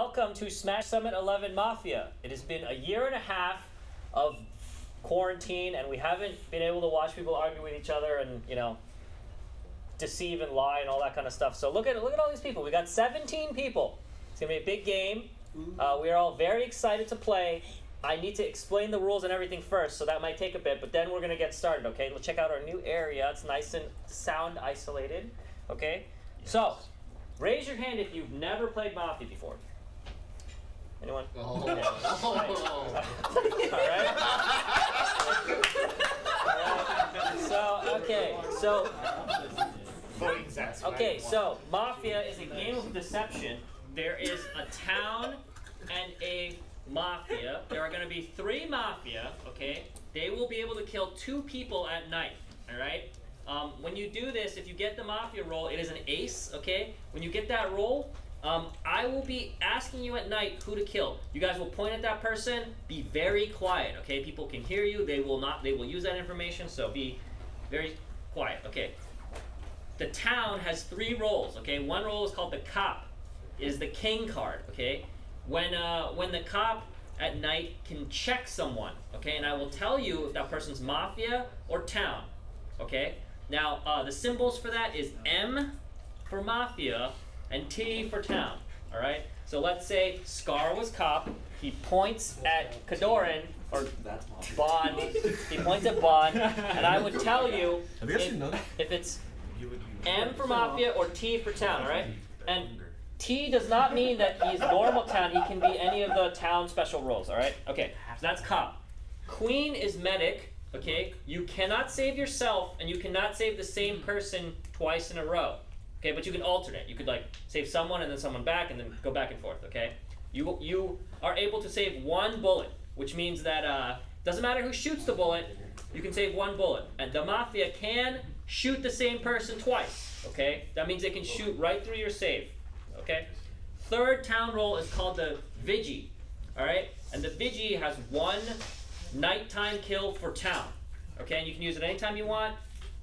welcome to Smash Summit 11 Mafia. It has been a year and a half of quarantine, and we haven't been able to watch people argue with each other and, you know, deceive and lie and all that kind of stuff. So look at all these people. We got 17 people. It's gonna be a big game. We are all very excited to play. I need to explain the rules and everything first, so that might take a bit, but then we're gonna get started, okay? Let's check out our new area. It's nice and sound isolated, okay? Yes. So, raise your hand if you've never played Mafia before. Anyone? Oh. Okay. All right. So Mafia is a game of deception. There is a town and a Mafia. There are going to be 3 Mafia, okay? They will be able to kill 2 people at night, all right? When you do this, if you get the Mafia roll, it is an ace, okay? When you get that roll, I will be asking you at night who to kill. You guys will point at that person, be very quiet, okay? People can hear you, they will use that information, so be very quiet, okay? The town has 3 roles, okay? One role is called the cop, is the king card, okay? When the cop at night can check someone, okay? And I will tell you if that person's Mafia or town, okay? Now, the symbols for that is M for Mafia and T for town, all right? So let's say Scar was cop. He points at Kadoran, or Bond. He points at Bond, and I would tell you if it's M for Mafia or T for town, all right? And T does not mean that he's normal town. He can be any of the town special roles, all right? Okay, so that's cop. Queen is medic, okay? You cannot save yourself, and you cannot save the same person twice in a row. Okay, but you can alternate. You could like save someone and then someone back and then go back and forth, okay? You are able to save 1 bullet, which means that doesn't matter who shoots the bullet, you can save 1 bullet. And the Mafia can shoot the same person twice, okay? That means they can shoot right through your save, okay? Third town role is called the Vigi, all right? And the Vigi has 1 nighttime kill for town, okay? And you can use it anytime you want,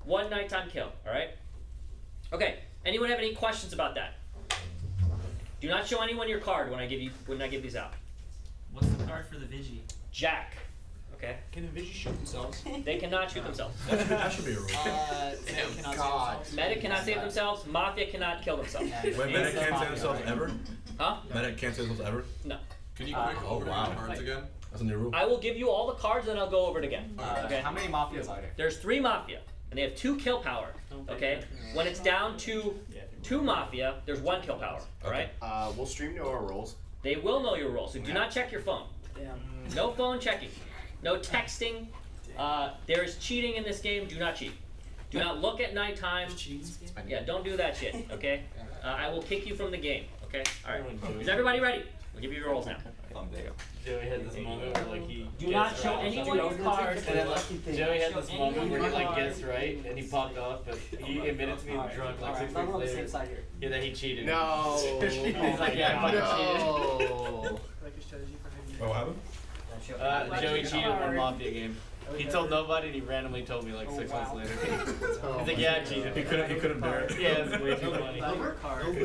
1 nighttime kill, all right? Okay. Anyone have any questions about that? Do not show anyone your card when I give these out. What's the card for the Vigi? Jack. Okay. Can the Vigi shoot themselves? They cannot shoot themselves. That should be a rule. Medic cannot save themselves. Mafia cannot kill themselves. Wait, Medic can't save themselves ever? Huh? Medic can't save themselves ever? No. Can you quick over the cards again? That's a new rule. I will give you all the cards and I'll go over it again. Okay. How many Mafias are there? There's 3 Mafia. And they have 2 kill power, okay? When it's down to 2 Mafia, there's 1 kill power, alright? We'll stream know our rolls. They will know your rolls, so do not check your phone. No phone checking. No texting. There is cheating in this game, do not cheat. Do not look at nighttime. Yeah, don't do that shit, okay? I will kick you from the game, okay? Alright, is everybody ready? We'll give you your rolls now. Joey had this moment where like he do not show anyone your cards. And then Joey had this moment where he like guessed right and he popped off, but he admitted to being drunk like 6 weeks later. Yeah, that he cheated. No. He's like, yeah, I fucking cheated. What happened? Joey cheated in one Mafia game. He told nobody and he randomly told me like 6 months later. He's like, yeah, I cheated. He couldn't bear it. Yeah, it's way too funny.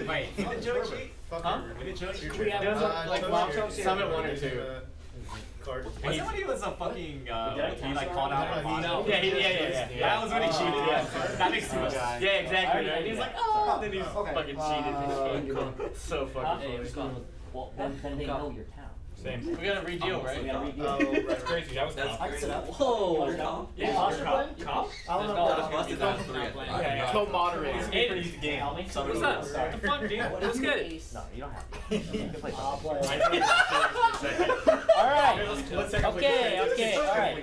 Wait, did Joey cheat? Huh? Did Joey cheat? There was like Summit 1 or 2. Was it when he was a fucking, he like called out No. Yeah. That was when he cheated, yeah. That makes too much sense. Yeah, exactly. Right? He's like, oh, then he's fucking cheated. So fucking funny. Well, then they know your town. Same. We got a redeal, right? We got a redeal. That's crazy. That was crazy. Whoa! Yeah, cop. I don't know. Co-moderate. Use the game. What's up? What the fuck, dude? What's good? No, you don't have to. You can play I'll play. Alright. Okay. Alright.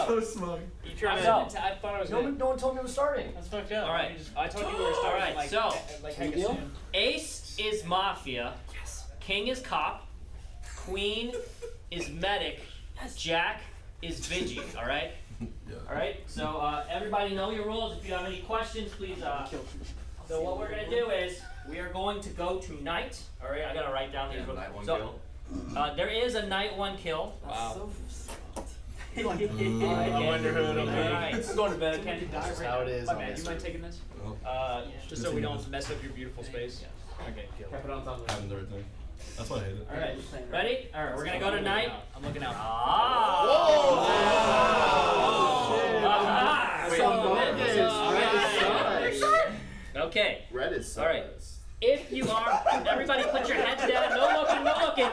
So smug. You trying to? I thought I was No one told me it was starting. That's fucked up. Alright. I told you we were starting. Alright, so Ace is Mafia. King is cop. Queen is medic. Jack is Vigi. All right. All right. So everybody know your rules. If you have any questions, please. So what we're gonna do is we are going to go to night. All right. I gotta write down these rules. So there is a night 1 kill. Wow. I wonder who it'll be. All right. I'm going to bed. That's how it is. My man, you mind taking this? Just so we don't mess up your beautiful space. Okay, Keep it on top of it. That's why I hate it. All right, ready? All right, we're gonna go tonight. I'm looking out. Okay. Red is so All right. If you are, everybody put your heads down. No looking, no looking.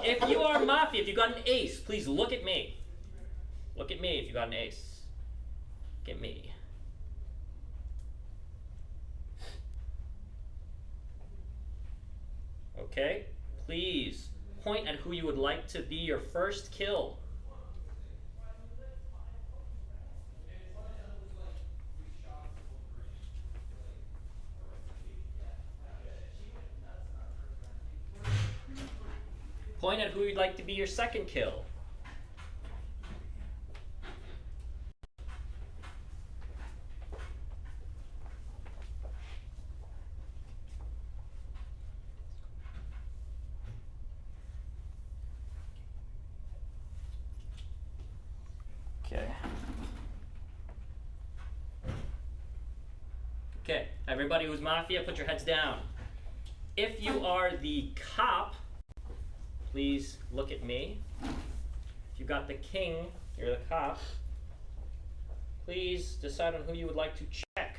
If you are Mafia, if you got an ace, please look at me. Look at me if you got an ace. Look at me. Okay. Please point at who you would like to be your first kill. Point at who you'd like to be your second kill. Okay. Okay, everybody who's Mafia, put your heads down. If you are the cop, please look at me. If you got the king, you're the cop. Please decide on who you would like to check.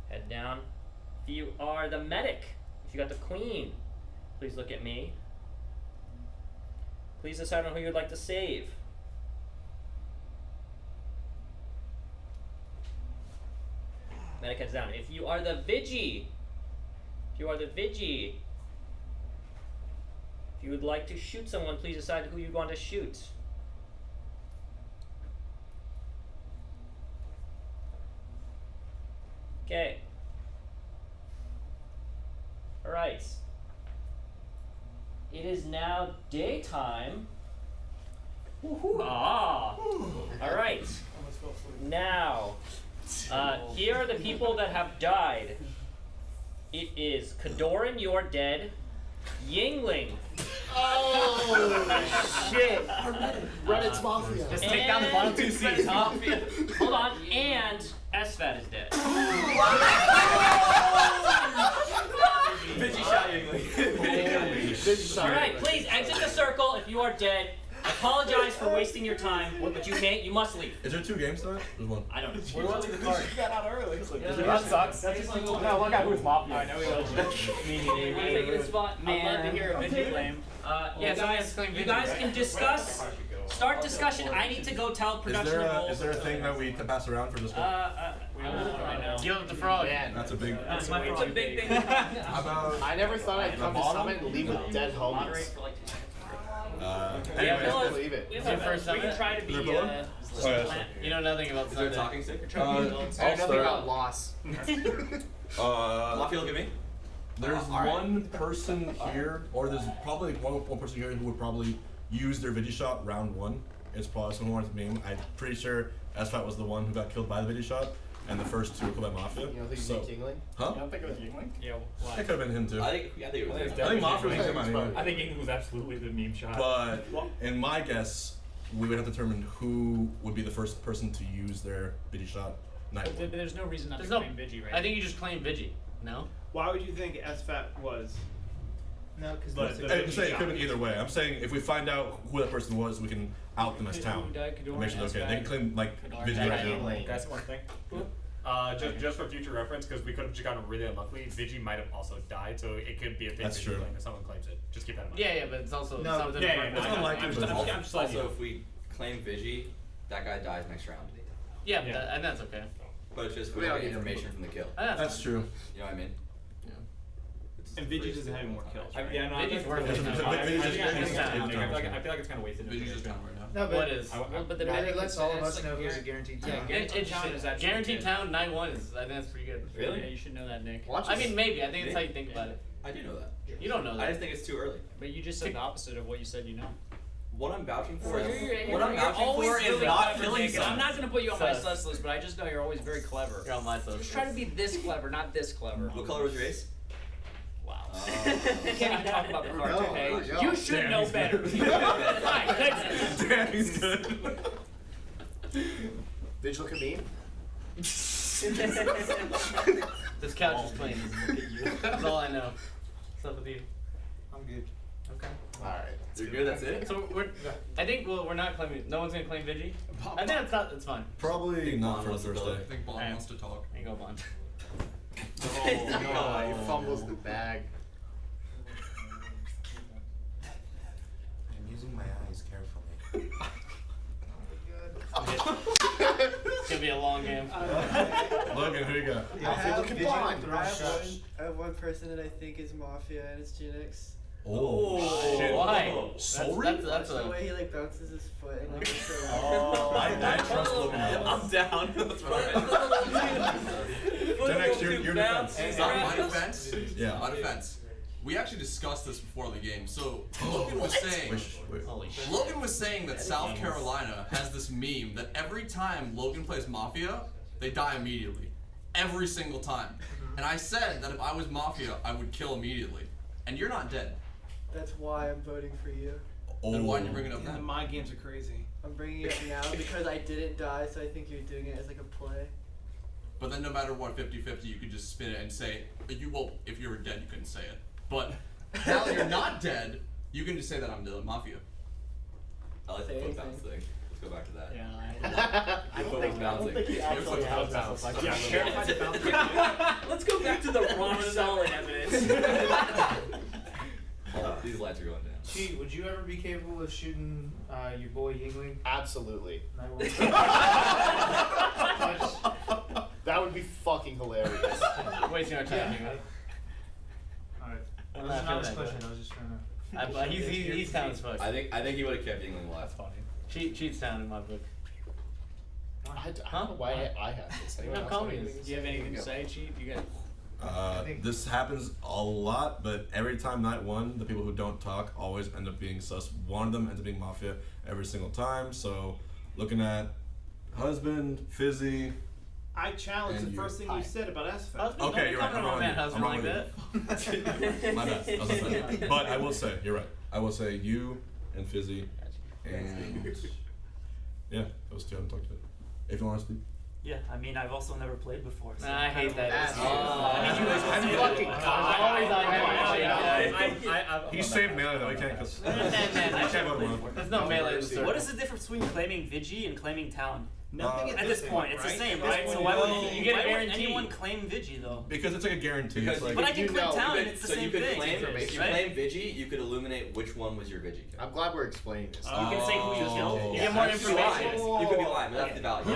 Head down. If you are the medic, if you got the queen, please look at me. Please decide on who you'd like to save. Medic heads down. If you are the Vigi, if you would like to shoot someone, please decide who you want to shoot. Okay. All right. It is now daytime. Woohoo! Ah. All right. Now. Here are the people that have died. It is Kadoran, you're dead. Yingling. Oh shit! Reddit's Mafia. Just take down the bottom two seats, huh? Hold on, and Esfat is dead. Vigi shot Yingling. All right, please exit the circle if you are dead. I apologize for wasting your time, but you must leave. Is there 2 games tonight? There's 1. I don't know. Where do I leave the card? You got out early. That sucks. That's just like no one guy who's Mafia. I know we all Taking a spot. I'd love to hear a Vigi claim. Yeah, guys, you guys can discuss. Start discussion. I need to go tell production roles. Is there a thing that we can pass around for this one? Deal with the frog. That's a big. It's a big thing. How about? I never thought I'd come to Summit and leave with dead homies. Yeah, I believe it. we It's your first can summit? try to be. You know nothing about Is there a Sunday. talking stick? I know nothing about loss. Mafia, look at me. There's one person here, or there's probably one person here who would probably use their video shot round 1. It's probably someone with me. I'm pretty sure Esfat was the one who got killed by the video shot, and the first 2 were killed by Mafia. You don't think So- he's Yingling? Huh? You don't think it was Yingling? Yeah, It could have been him too. I think it was. I think Mafia was him anyway. I think Yingling was absolutely the meme shot. But in my guess, we would have to determine who would be the first person to use their video shot night But one. there's no reason not There's to no. claim Vigi, right? I think you just claim Vigi. No. Why would you think SFAT was? No, because I'm saying it could have been either way. I'm saying if we find out who that person was, we can out them as town. And make sure they're okay. They can claim like video right now. Can I say one thing? Just for future reference, because we could have just gotten really unlucky. Vigi might have also died, so it could be a thing. That's Vigi true. claim if someone claims it. Just keep that in mind. Yeah, but it's also No. something. Yeah, It's unlikely, but I'm just letting you Also, know. if we claim Vigi, that guy dies next round. Yeah, but and that's okay. But it's just We we don't don't get need information from the kill. That's true. You know what I mean? Yeah. It's And Vigi doesn't have any more kills. Right? Yeah, no, I Vigi's think worth it's it. I feel like it's kind of wasted. Vigi's just down right now. No, but What is? But the Maybe medic let's is- all of it's us like know who's a guaranteed- guaranteed Yeah, town. guaranteed town is actually Guaranteed good. town 9-1 is. I think that's pretty good. Really? Yeah, you should know that, Nick. Watch I this. mean, maybe. I think it's how you think about it. I do know that. You don't know I that. just think it's too early. But you just said the opposite of what you said you know. What I'm vouching for You're is what I'm vouching always for is really not clever, killing Nick, and I'm someone. not going to put you on my Sus. sus list, but I just know you're always very clever. You're on my social. Just try to be this clever, not this clever. What color was your ace? Wow. Oh. You can't even talk about the cards, No, okay? no. You should know better. Fine, that's it. Danny's good. Bitch, look at me. This couch is clean. Look at you. That's all I know. What's up with you? I'm good. Okay. Alright. You're good. That's it. So I think we're not claiming. No one's gonna claim Vigi. I think that's fine. Probably not for wants to Thursday. I think Bond wants to talk. There you go, Bond. Oh, he fumbles the bag. I'm using my eyes carefully. It's gonna be a long game. Logan, who you got? Look at Bond. I have one person that I think is Mafia, and it's Jinx. Oh, shit. Why? Sorry? That's the a. way he like bounces his foot and like it's so I trust Logan. I'm down. That's fine. 10x, your defense. My defense. Yeah. My defense. We actually discussed this before the game. So Logan was saying. Holy shit. Logan was saying that South Carolina has this meme that every time Logan plays Mafia, they die immediately. Every single time. And I said that if I was Mafia, I would kill immediately. And you're not dead. That's why I'm voting for you. Then why didn't you bring it up The then? mind games are crazy. I'm bringing it up now because I didn't die, so I think you're doing it as like a play. But then no matter what, 50-50, you could just spin it and say, if you were dead, you couldn't say it. But now that you're not dead, you can just say that I'm the Mafia. I like the Say foot anything. bounce thing. Let's go back to that. Yeah. Your foot was bouncing. he actually has that. Yeah, terrified to bounce. Let's go back to the rock solid evidence. Oh, these lights are going down. Chi, would you ever be capable of shooting your boy Yingling? Absolutely. Touch. That would be fucking hilarious. Wasting our time anyway. Alright. I'm That's not not a feeling that question. I was just trying to. But he's down as fuck. I think he would have kept England alive. Cheats down in my book. I don't know why I have this. You're Anyone not else calling have me. anything Do you have anything to Go. say, Cheat? You got. This happens a lot, but every time night one, the people who don't talk always end up being sus. One of them ends up being Mafia every single time. So, looking at husband, Fizzy. I challenge And the you. first thing you said about SFL. Husband, Okay, don't you're be right. talking I'm about man wrong husband with like you. that. My bad. That was bad. But I will say, you're right. I will say you and Fizzy, and yeah, those two I haven't talked to. If you want to speak. Yeah, I mean, I've also never played before. So I hate that. That's I'm fucking He saved melee though. He can't. Cause Man, I can't vote him. There's no melee in the circle. what is the difference between claiming Vigi and claiming Town? Nothing At this point, it's the same, At this right? So point, why no. would You get a why would guarantee. anyone claim Vigi though? Because it's like a guarantee. Because It's like, But I can you claim know, Town You and could- it's the so same you could thing. claim, if you right? claim Vigi, you could illuminate which one was your Vigi kill. I'm glad we're explaining this. You can say who you killed. You get more You could be lying. information. You could be lying, but that's the value.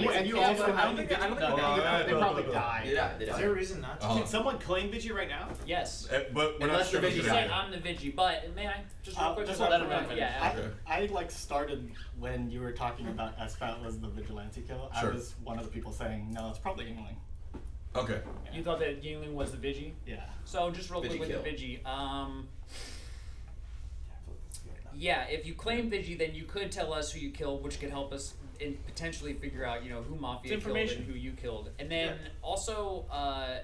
And you also have think they that- probably died. Yeah, they Is died. there a reason not to? Can someone claim Vigi right now? Yes. but we're not Unless sure. the if You it's Vigi say gonna I'm the Vigi, but may I just real quick? just before- let him finish. Yeah. Okay. I like started when you were talking about SFAT was the vigilante kill. Sure. I was one of the people saying, no, it's probably Yingling. Okay. You thought that Yingling was the Vigi? Yeah. So just real Vigi quick with kill. the Vigi. Yeah, if you claim Vigi, then you could tell us who you killed, which could help us in potentially figure out, who Mafia It's killed information. and who you killed. And then also,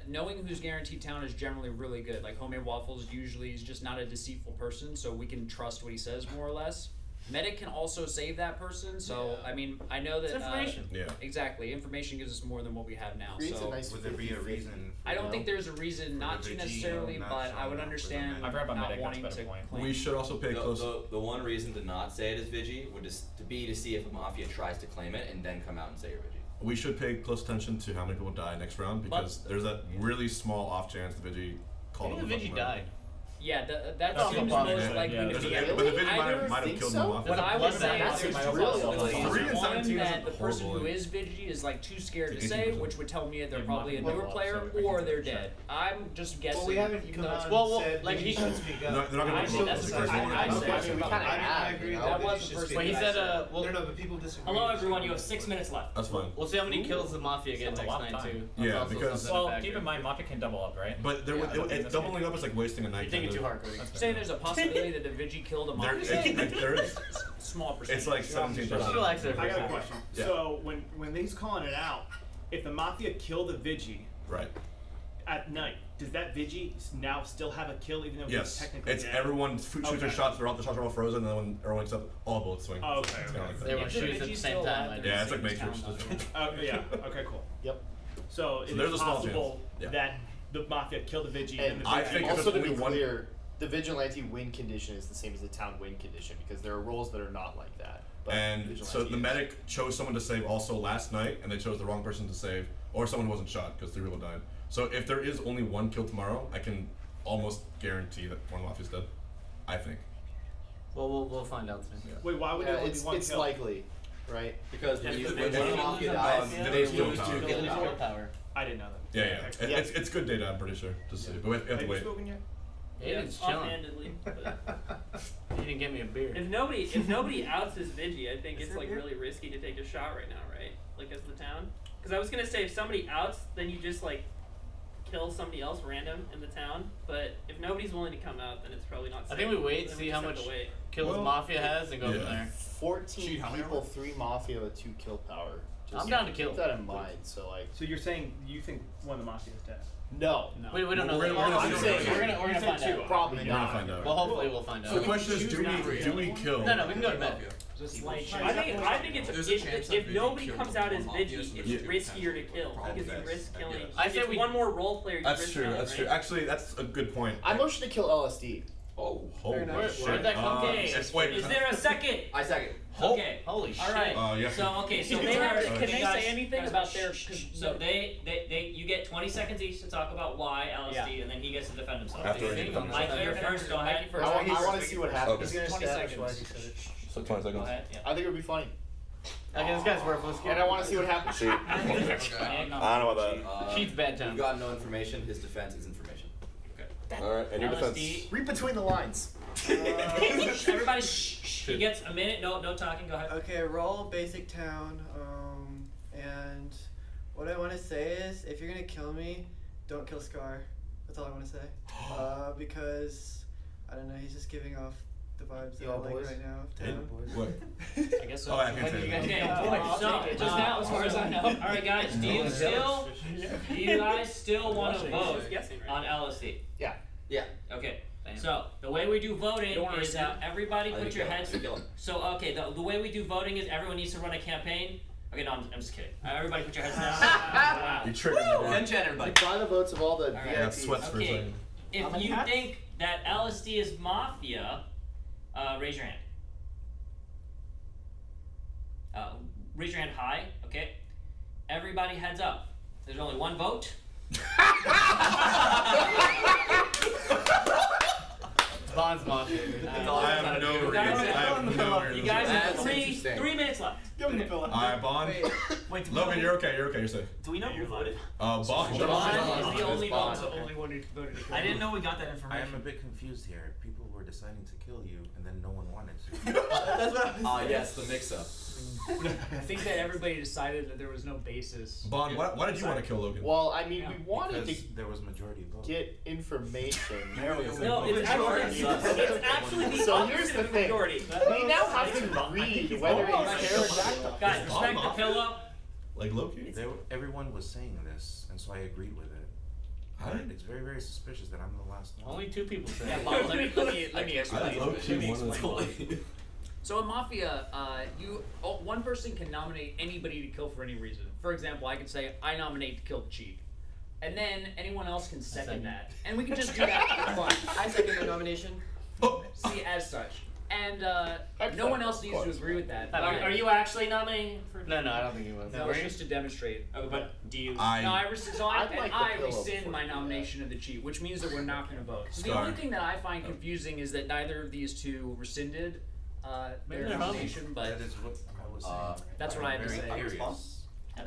knowing who's guaranteed town is generally really good. Like Homemade Waffles usually is just not a deceitful person, so we can trust what he says more or less. Medic can also save that person, so I mean, I know that It's information. Yeah. exactly. Information gives us more than what we have now. Creates So a nice Would there be a 50-50. reason? I don't think there's a reason not the to Vigi necessarily, not but I showing would up understand with a I've read about not Medic, that's wanting a to better point. claim. We should also pay close. The one reason to not say it is Vigi would just to see if a Mafia tries to claim it and then come out and say you're Vigi. We should pay close attention to how many people die next round because there's that really small off chance the Vigi called Maybe him the a Vigi fucking died. Yeah, that That's seems what most Bob said, likely yeah. to be But it. the Vigi Either- might have think killed so? the Mafia. What I would say That's is there's my two real possibilities. opinion. 3 and One, 17 is that the person horrible. who is Vigi is like too scared to It's say, 18%. which would tell me that they're Yeah, probably a Mafia newer will player also, I or can they're check. dead. I'm just guessing. Well, we haven't even come though out it's- and Well, said like, Vigi he- should speak up. They're not gonna I vote that's the the first first one. I Okay, said. I mean, we kinda have, I agree. you know? That Vigi was the should first speak Well, he up. said, well, No, but people disagree. Hello, everyone. You have 6 minutes left. That's fine. we'll see how many kills the Mafia get That's a next lot of night, time. too. Yeah, That's also because- something to Well, factor keep in mind, Mafia can double up, right? But there, that's doubling up is like wasting a night. You're thinking kind too of. hard, Cody. Say there's a possibility that the Vigi killed a There, Mafia. there is. Small percentage. It's like 17%. Relax there for I a got a second. question. Yeah. So when he's calling it out, if the Mafia killed a Vigi Right. at night, does that Vigi now still have a kill even though he's Yes, technically it's dead? everyone shoots their shots. The shots are all frozen, and then when everyone wakes up, all bullets swing. Oh, okay. It's kinda like that. Everyone shoots at the same time. Yeah, it's like Matrix. Yeah. Okay. Cool. Yep. So, So there's it's a small possible chance. Yeah. that the Mafia killed the Vigi And the I Vigi- think if also it's to be only one- clear, the vigilante win condition is the same as the town win condition because there are roles that are not like that. But And so vigilante the is. medic chose someone to save also last night, and they chose the wrong person to save, or someone who wasn't shot because 3 people died. So if there is only one kill tomorrow, I can almost guarantee that one Mafia's dead. I think. Well, we'll find out soon. Yeah. Wait, why would there only be one it's kill? likely, right? Because when If when the one Mafia dies, then they it's kill lose power. 2 kill power. I didn't know that. Yeah. Okay. It's good data, I'm pretty sure, to see. But we have to Have you wait. spoken yet? Aiden's chilling. offhandedly. But He didn't get me a beer. if nobody outs this Vigi, I think it's like really risky to take a shot right now, right? Like as the town. Because I was gonna say if somebody outs, then you just like kill somebody else random in the town. But if nobody's willing to come out, then it's probably not safe. I think we wait, Then see we how just have much to wait. kills Mafia has, and go from there. 14 Cheat, how many people, are we? 3 Mafia with 2 kill power. Just I'm down to kill. Keep that in mind. So like, So you're saying you think one of the Mafia is dead? no, We don't know. We're that. gonna I'm see. saying we're gonna You said find 2. out. probably We're gonna not. find out. Well, hopefully we'll find So the out. question is, choose do not to we kill? No, we can go to bed. I think it's There's a chance that if Vigi nobody killed comes one out as Mafia, Vigi, so it's there's 2 riskier to kill potential because you problems. risk killing. I say It's we- one more role player. You That's risk true. killing, That's right? true. Actually, that's a good point. I motion to kill LSD. Oh. Holy nice. shit. Where'd that come from? Okay. Wait. Is there a second? I second. Okay. Holy shit. All right. Yeah. So okay, so Can they they are. can they guys- say anything guys, about their? So they you get 20 seconds each to talk about why LSD, and then he gets to defend himself. After I think I Mike, you're first. Go ahead. I want to see what happens. Okay. 20 seconds. So 20 Go seconds. ahead. Yeah. I think it would be funny, Okay, this guy's worthless. and I want to see what happens. See, I Okay. don't know about that. Cheats bad time. We've got no information. His defense is information. All right, and your defense. LSD. Read between the lines. Everybody, shh. He gets a minute. No talking. Go ahead. Okay, roll basic town. And what I want to say is, if you're gonna kill me, don't kill Scar. That's all I want to say. Because I don't know, he's just giving off the vibes that I like right now of town. What? I guess so. Oh, I can't say that. Okay. So Just now, as far as I know. All right, guys. Do you guys still want to vote Guessing, right? on LSD? Yeah. Yeah. Okay. So the way we do voting Don't wanna is everybody I put think your kill him. heads. I think kill him. So okay, the way we do voting is everyone needs to run a campaign. Okay, no, I'm just kidding. Everybody put your heads down. Wow. You triggered me. Then chat everybody. Like find the votes of all the right. I got VIPs. sweats for a Okay. second. If you think that LSD is Mafia, raise your hand. Raise your hand high, okay? Everybody heads up. There's only one vote. Bond's Mafia. I have no reason. I have no reason. You guys have That's interesting. 3 minutes left. Give him the pillow. All right, Bond. Wait, Logan, you're okay. You're okay. You're safe. do we know who voted? Bond. Bond is the only Bond. vote. only one who voted to kill. I didn't know we got that I information. am a bit confused here. People were deciding to kill you, and then no one wanted to. That's what I was Ah, saying. yes, the mix-up. I think that everybody decided that there was no basis. Bond, why did you want to kill Logan? Well, I mean, we wanted Because to there was majority vote. get information. No, it's actually the So opposite here's the of the thing. majority. We now have to read whether it's character. Guys, respect the pillow. Like Loki? Everyone was saying this, and so I agreed with it. Huh? It's very, very suspicious that I'm the last one. Only 2 people said Yeah, it. Bob, let me I explain. low-key Let me wanted explain. to- So in Mafia, one person can nominate anybody to kill for any reason. For example, I could say, I nominate to kill the chief. And then anyone else can second that. And we can just do that for fun. I second the nomination. See, as such. And no one else needs to agree with that. Are you actually nominating for? No, I don't think he was. No, it's just to demonstrate. Oh, but do you? I I'd like the pillow rescind before my you do that. nomination of the chief, which means that we're not going to vote. So the Scar. only thing that I find confusing is that neither of these two rescinded Maybe their they're nomination, but That is what I was saying. that's what I had to Very say. curious.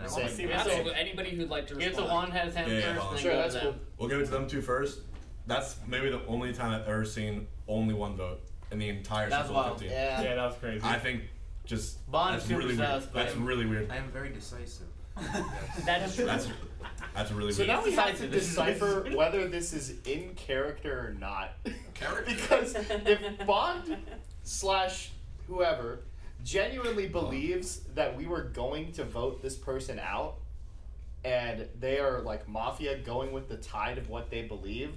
So anybody who'd like to Give it respond. to Juan, has him Yeah, first, Juan. and then Sure, go that's to cool. them. We'll give it to them 2 first. That's maybe the only time I've ever seen only one vote in the entire That's Super Bowl wild. 15. Yeah, Yeah. that was crazy. I think just Bond that's is super really weird. sus, but That's really weird. I am very decisive. That's true. That's really So weird. now we have to This is- decipher whether this is in character or not. Character. Because if Bond / whoever genuinely believes that we were going to vote this person out, and they are like Mafia going with the tide of what they believe.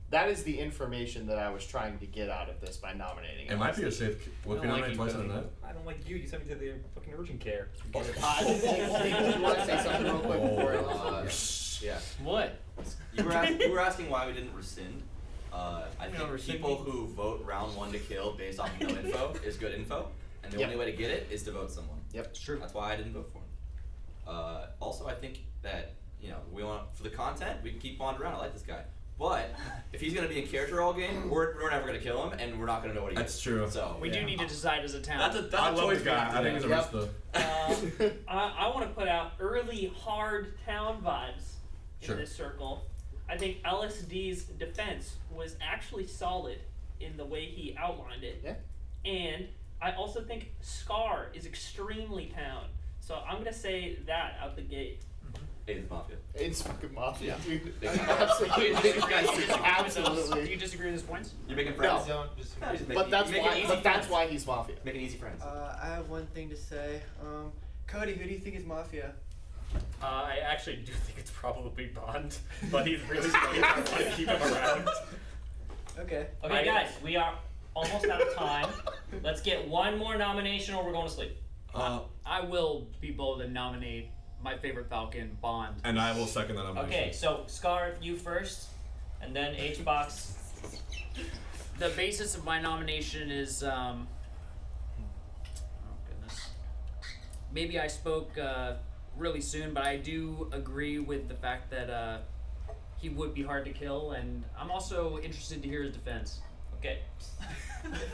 That is the information that I was trying to get out of this by nominating. It might be a safe. What can I nominate twice in a night? I don't like you. You sent me to the fucking urgent care. You want to say something real quick before? Yeah. What? You were asking why we didn't rescind. I think people who vote round 1 to kill based off of no info is good info, and the only way to get it is to vote someone. Yep, it's true. That's why I didn't vote for him. Also, I think that we want for the content we can keep Bond around. I like this guy. But if he's gonna be in character all game, we're never gonna kill him, and we're not gonna know what he is. That's true. So We do need to decide as a town. that's a I love choice the guy. I think he's a risk though. I want to put out early hard town vibes Sure. in this circle. I think LSD's defense was actually solid in the way he outlined it. Yeah. And I also think Scar is extremely town. So I'm gonna say that out the gate. It's Mafia. It's fucking Mafia, Yeah. dude. Big time. Absolutely. Do Absolutely. you disagree with his points? You're making friends. No. Just But that's why he's Mafia. Making easy friends. I have one thing to say. Cody, who do you think is Mafia? I actually do think it's probably Bond, but he's really funny. I want to keep him around. Okay. Okay, guys, we are almost out of time. Let's get one more nomination or we're going to sleep. I will be bold and nominate my favorite Falcon, Bond. And I will second that nomination. Okay, so Scar, you first, and then H-Box. The basis of my nomination is, oh goodness. Maybe I spoke really soon, but I do agree with the fact that he would be hard to kill, and I'm also interested to hear his defense. Okay.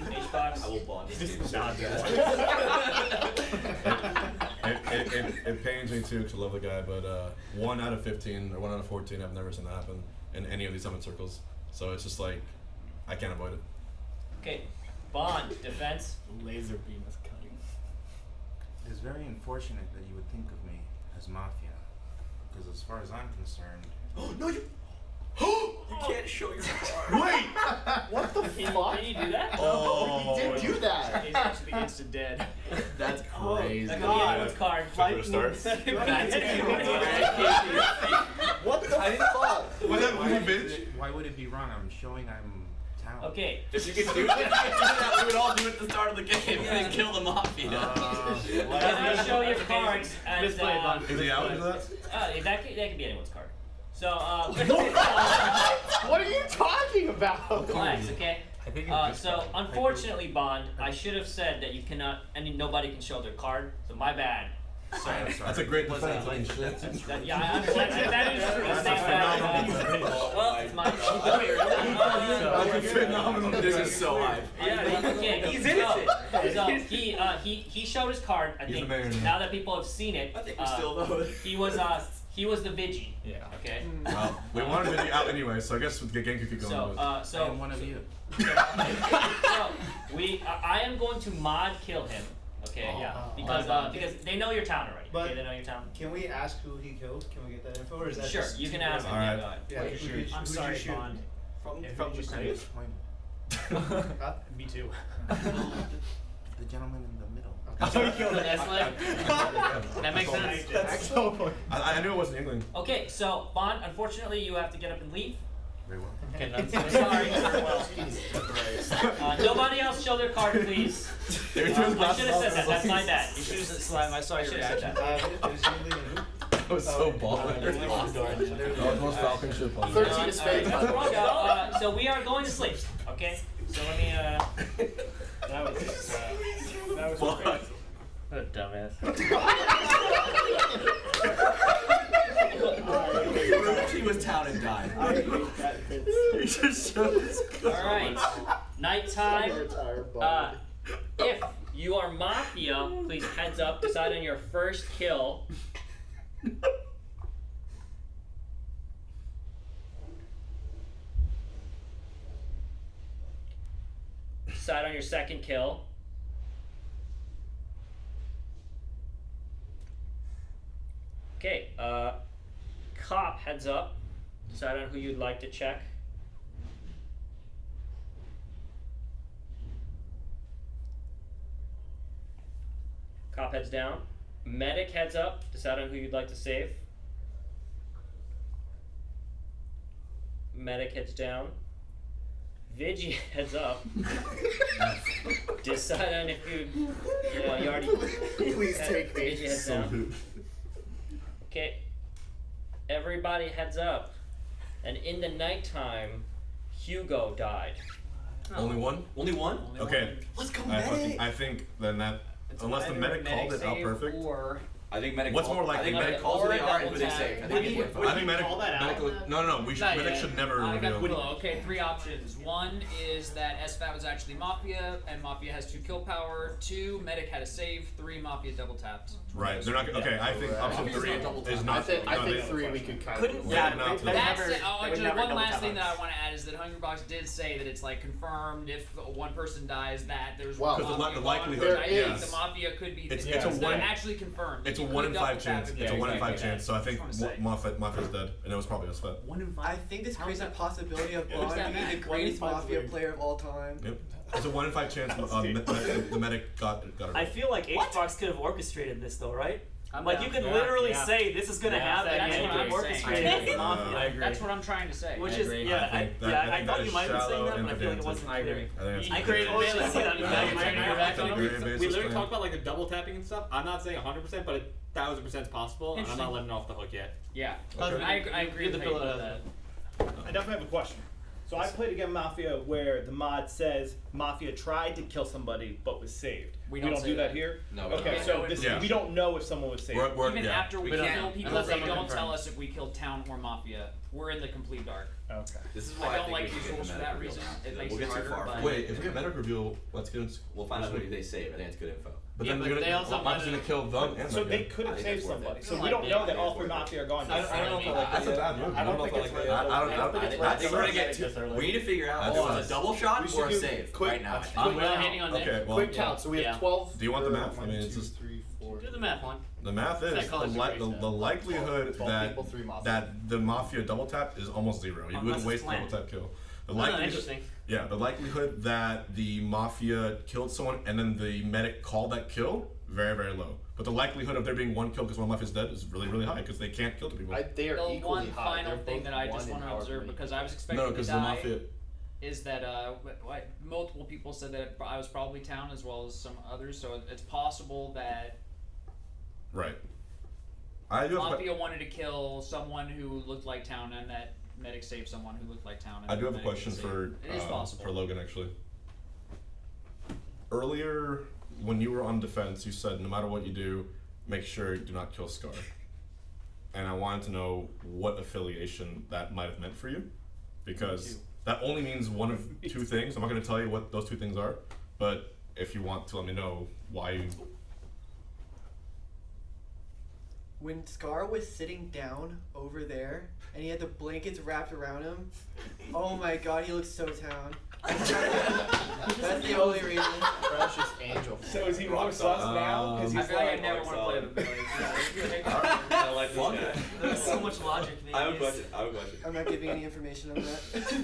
H-Box. I will Bond. It pains me too because I love the guy, but 1 out of 15 or 1 out of 14, I've never seen that happen in any of these summit circles. So it's just like I can't avoid it. Okay, Bond, defense. Laser beam is cutting. It's very unfortunate that you would think of me as Mafia, because as far as I'm concerned, No, you can't show your card. Wait! What the fuck? Can you do that? Oh, he did do that. He's actually instant dead. That's crazy. That could be anyone's card. What the fuck? Was that movie bitch? why would it be wrong? I'm showing I'm town. Okay. If you could do that, we would all do it at the start of the game and kill the Mafia. Can I show your cards? And, Is he out for that? that could be anyone's card. So, What are you talking about? relax, okay? So, unfortunately, Bond, I should have said that you cannot, nobody can show their card, so my bad. So, That's a great defense. yeah, I understand. That is true. Well, it's my This is so hype. Okay, He's innocent. So he showed his card. I He's think the mayor now. now that people have seen it, I think we still know it. he was the Vigi. Yeah. Okay. Well, we wanted to be out anyway, so I guess the game could keep going. So I am one of you. so I am going to mod kill him. Okay. Yeah. Because they know your town already. But- okay, they know your town. Can we ask who he killed? Can we get that info, or is that Sure, just you can too ask him. early? All Yeah, right. go ahead. Yeah, who'd you I'm shoot? sorry, Bond. From the grave. Huh? Me too. The gentleman in the middle. That's like, that makes sense. That's so funny. I knew it wasn't England. Okay, so Bond, unfortunately, you have to get up and leave. Very well. Okay, sorry. Nobody else show their card, please. I should have said that. That's my bad. You should have said Slime, I saw your should have said reaction. that. It was England and who? That was so baller. That was most Falcon shit possible. 13 of spades. So we are going to sleep. Okay. So let me. That was Fuck. What a dumbass. He was town and died. I hate that bit. He just showed his all right. Nighttime. If you are Mafia, please heads up. Decide on your first kill. Decide on your second kill. Okay, cop heads up. Decide on who you'd like to check. Cop heads down. Medic heads up. Decide on who you'd like to save. Medic heads down. Vigi heads up. Decide on if you already. Please take me. Vigi heads down. Okay. Everybody heads up. And in the nighttime, Hugo died. Only one? Only one? Okay. Let's go I think then that, unless the medic called it out perfect. Or I think medic. What's more likely? I think medic calls who they are and who they say. I think I think medic. No. Medic should never reveal. Okay, 3 options. 1 is that SFAT was actually Mafia, and Mafia has 2 kill power. 2, Medic had a save. 3, Mafia double tapped. Right. They're not. Okay. I think option 3 is not. I think 3 we could kind Couldn't. of. Yeah. Actually, one last thing that I want to add is that Hungrybox did say that it's like confirmed if one person dies that there's Well, one Mafia the likelihood. gone, which I think Yes. the Mafia could be. It's it's a one. actually confirmed. It's a You 1 in could 5 double tap chance. if It's a you 1 in 5 exactly chance. So I think that. Maffia's dead, and it was probably SFAT. 1 in 5. I think this creates a possibility of What does Bond that being mean? the 1 in greatest 5 Mafia weird. player of all time. Yep. It's a 1 in 5 chance. The medic got it. I feel like Hbox could have orchestrated this though, right? I'm Like down. you could Yeah, literally yeah. say this is gonna happen That's and what I'm orchestrate saying. it. I agree. That's what I'm trying to say. Which I is agree. I that thought you is might have been saying shallow that, and but I feel like it pedantic. wasn't I agree. clear. I think I it's created a Bailey. See that? We literally talked about like the double tapping and stuff. I'm not saying 100%, but 1,000% is possible, and I'm not letting it off the hook yet. Yeah. Okay. I agree with Fill it that. out. I definitely have a question. So I played against Mafia where the mod says Mafia tried to kill somebody but was saved. We don't don't do say that that. here? No, we Okay, don't. so this, Yeah. we don't know if someone was saved. Even after we kill people, Unless they someone don't confirms. tell us if we killed town or Mafia. We're in the complete dark. Okay. This is why I don't think like we should these get rules the for medic that reveal reason. now. It makes We'll it get too harder, far. but- Wait, if we get medic reveal, let's get into. We'll find out who they save. I think it's good info. But Yeah, then but they're they gonna. also Maf's gonna kill them. And So that they guy. could I have think saved that's worth somebody. it. So I we like don't it. know that all 3 Mafia are gone. I don't know if I like That's a that. bad move. I don't think it's worth it. I think we're gonna get. We need to figure out if it's a double shot We should or a do save quick- right now. I think. I'm really hating on Nick. Okay, well, Quick count. So we have Yeah. 12. Do you want the or math? I mean, it's 1, 2, just- 3, 4. Do the math one. the math is the Psychology race the likelihood 12 that people, 3 Mafia. that the Mafia double tap is almost 0. You Unless wouldn't it's waste a planned. double tap kill. The Oh, likelihood. interesting. Yeah, the likelihood that the Mafia killed someone and then the medic called that kill, very, very low. But the likelihood of there being 1 kill because one Mafia's dead is really, really high because they can't kill 2 people. They are The equally one high. final They're thing both that I 1 just in want to power observe, per because I was expecting No, to because the die, Mafia. is that multiple people said that I was probably town as well as some others, so it's possible that Right. I do have. Mafia wanted to kill someone who looked like town, and that medic saved someone who looked like town. And I do have a medic question saved. for It is possible. for Logan actually. Earlier, when you were on defense, you said no matter what you do, make sure you do not kill Scar. And I wanted to know what affiliation that might have meant for you, because that only means one of 2 things. I'm not going to tell you what those 2 things are, but if you want to let me know why you. When Scar was sitting down over there and he had the blankets wrapped around him, oh my god, he looked so town. That's the only reason. Precious angel. So is he more sus now? Because I he's feel like I like, never want to play with Billy. I like this guy. There's so much logic. I have a question. I have a question. I'm not giving any information on that.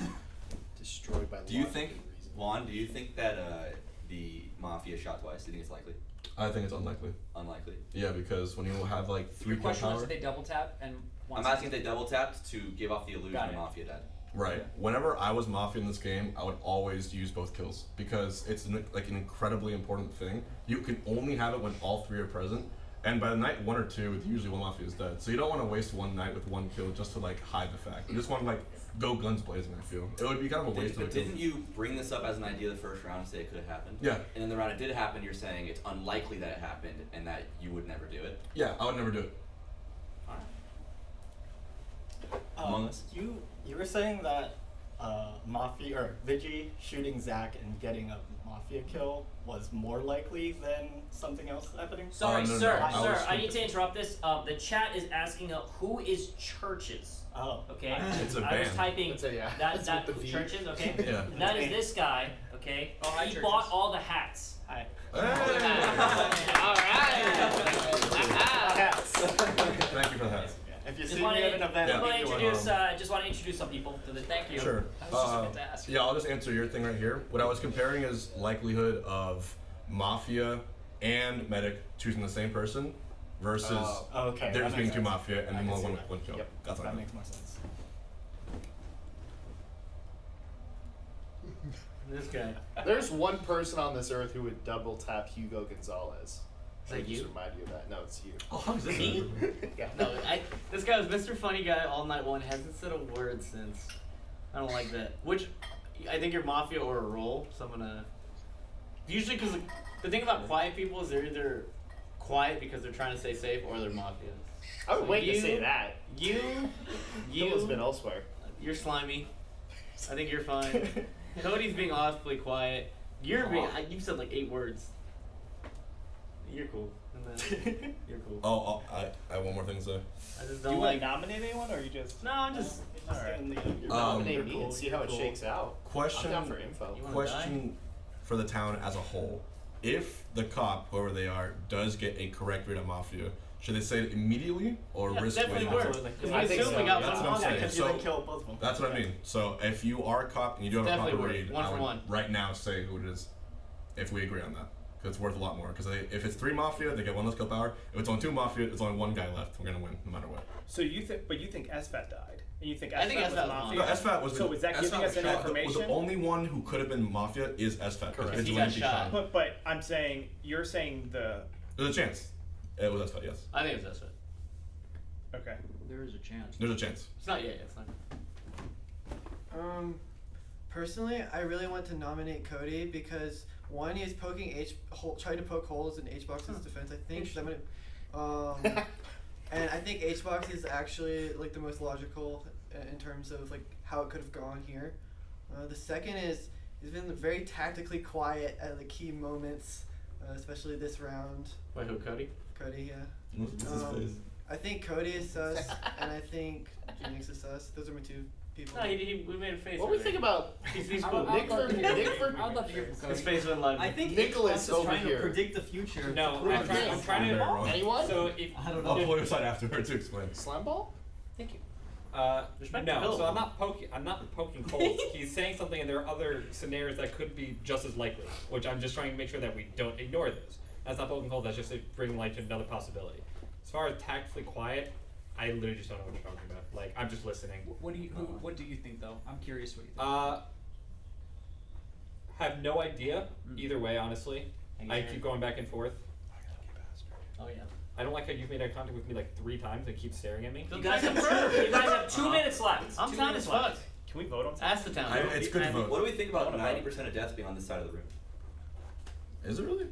Destroyed by. Do you think, Juan? Do you think that the Mafia shot twice? Do you think it's likely? I think it's unlikely. Unlikely. Yeah, because when you have like 3 Your kill question was power. if they double tap and. I'm asking if they double tapped to give off the illusion Got of it. Mafia dead. Right. Whenever I was Mafia in this game, I would always use both kills because it's an incredibly important thing. You can only have it when all 3 are present, and by the night 1 or 2, usually one Mafia is dead. So you don't want to waste one night with 1 kill just to like hide the fact. You just want to like go guns blazing. I feel it would be kind of a waste of a But kill. didn't you bring this up as an idea the first round and say it could have happened? Yeah. And in the round it did happen, you're saying it's unlikely that it happened and that you would never do it. Yeah, I would never do it. Among Us? You were saying that Mafia or Vigi shooting Zach and getting a Mafia kill was more likely than something else happening? Sorry, no, no, sir, I sir, was I need to interrupt this. The chat is asking who is Churches. Oh. Okay. It's a I was band. typing It's a- yeah. that It's that with the V. Churches. Okay. Yeah. And that is this guy. Okay. Oh, hi, he Churches. bought all the hats. Hi. All right. Thank you for that. If you Just see want me to at an event, I'll give you one. just want to introduce some people to the. Thank you. Sure. I was just about to ask. Yeah, I'll just answer your thing right here. What I was comparing is likelihood of Mafia and Medic choosing the same person versus okay, there that just being makes 2 sense. Mafia and I then can see one that. kill. Yep, That's what I That meant. makes more sense. This guy. There's one person on this earth who would double tap Hugo Gonzalez. Is that Just you? remind you of that. No, it's you. Oh, is it me? Yeah. No, this guy was Mr. Funny Guy all night long. Hasn't said a word since. I don't like that. Which, I think you're Mafia or a roll. So I'm gonna. Usually, because the thing about quiet people is they're either quiet because they're trying to stay safe or they're Mafia. I would wait to say that. You've been elsewhere. You're slimy. I think you're fine. Cody's being awfully quiet. You've said like 8 words. You're cool. And then you're cool. Oh, I have one more thing to say. I just Do don't you like. want to nominate anyone, or you just? No, I'm just. Nominate me and see how it shakes out. Question. I'm down for info. Question for the town as a whole: if the cop, whoever they are, does get a correct read on Mafia, should they say it immediately or risk definitely waiting? works. Because we assume we got That's one what I'm saying. because you didn't kill both of them. That's what I mean. So if you are a cop and you do have a Definitely proper worth read, one I for would one. right now say who it is. If we agree on that, because it's worth a lot more. Because if it's 3 Mafia, they get 1 less kill power. If it's only 2 Mafia, it's only 1 guy left. We're gonna win no matter what. So you think, but you think SFAT died, and you think I think SFAT was SFAT Mafia? No, SFAT was. So is that giving us any information? The only one who could have been Mafia is SFAT. Correct. He got shot. But I'm saying you're saying the. There's a chance. It was SFAT, yes. I think it's SFAT. Okay. There is a chance. There's a chance. It's not yet. It's not. Personally, I really want to nominate Cody because one, he is trying to poke holes in HBox's defense. I think and I think HBox is actually like the most logical in terms of like how it could have gone here. The second is he's been very tactically quiet at the key moments, especially this round. Wait, who, Cody? Cody, yeah. What's his face? I think Cody is sus, and I think Phoenix is sus. Those are my 2 people. No, we made a face. What do we think about He's I cool. would love to hear from Cody. His face went live. I think Nicholas is over trying here. to predict the future. No, to I'm trying to. Anyone? So if I don't I'll know. pull your side afterward to explain. Slime ball? Thank you. No, so I'm not poking holes. He's saying something, and there are other scenarios that could be just as likely, which I'm just trying to make sure that we don't ignore those. That's not poking holes. That's just bringing light to another possibility. As far as tactfully quiet, I literally just don't know what you're talking about. Like, I'm just listening. What do you think though? I'm curious what you think. Have no idea. Either way, honestly, I keep going back and forth. Oh yeah. I don't like how you've made eye contact with me like 3 times and keep staring at me. You guys have 2 minutes left. I'm down as fuck. Can we vote on Ask the town. It's good to vote. What do we think about 90% of deaths being on this side of the room? Is it really?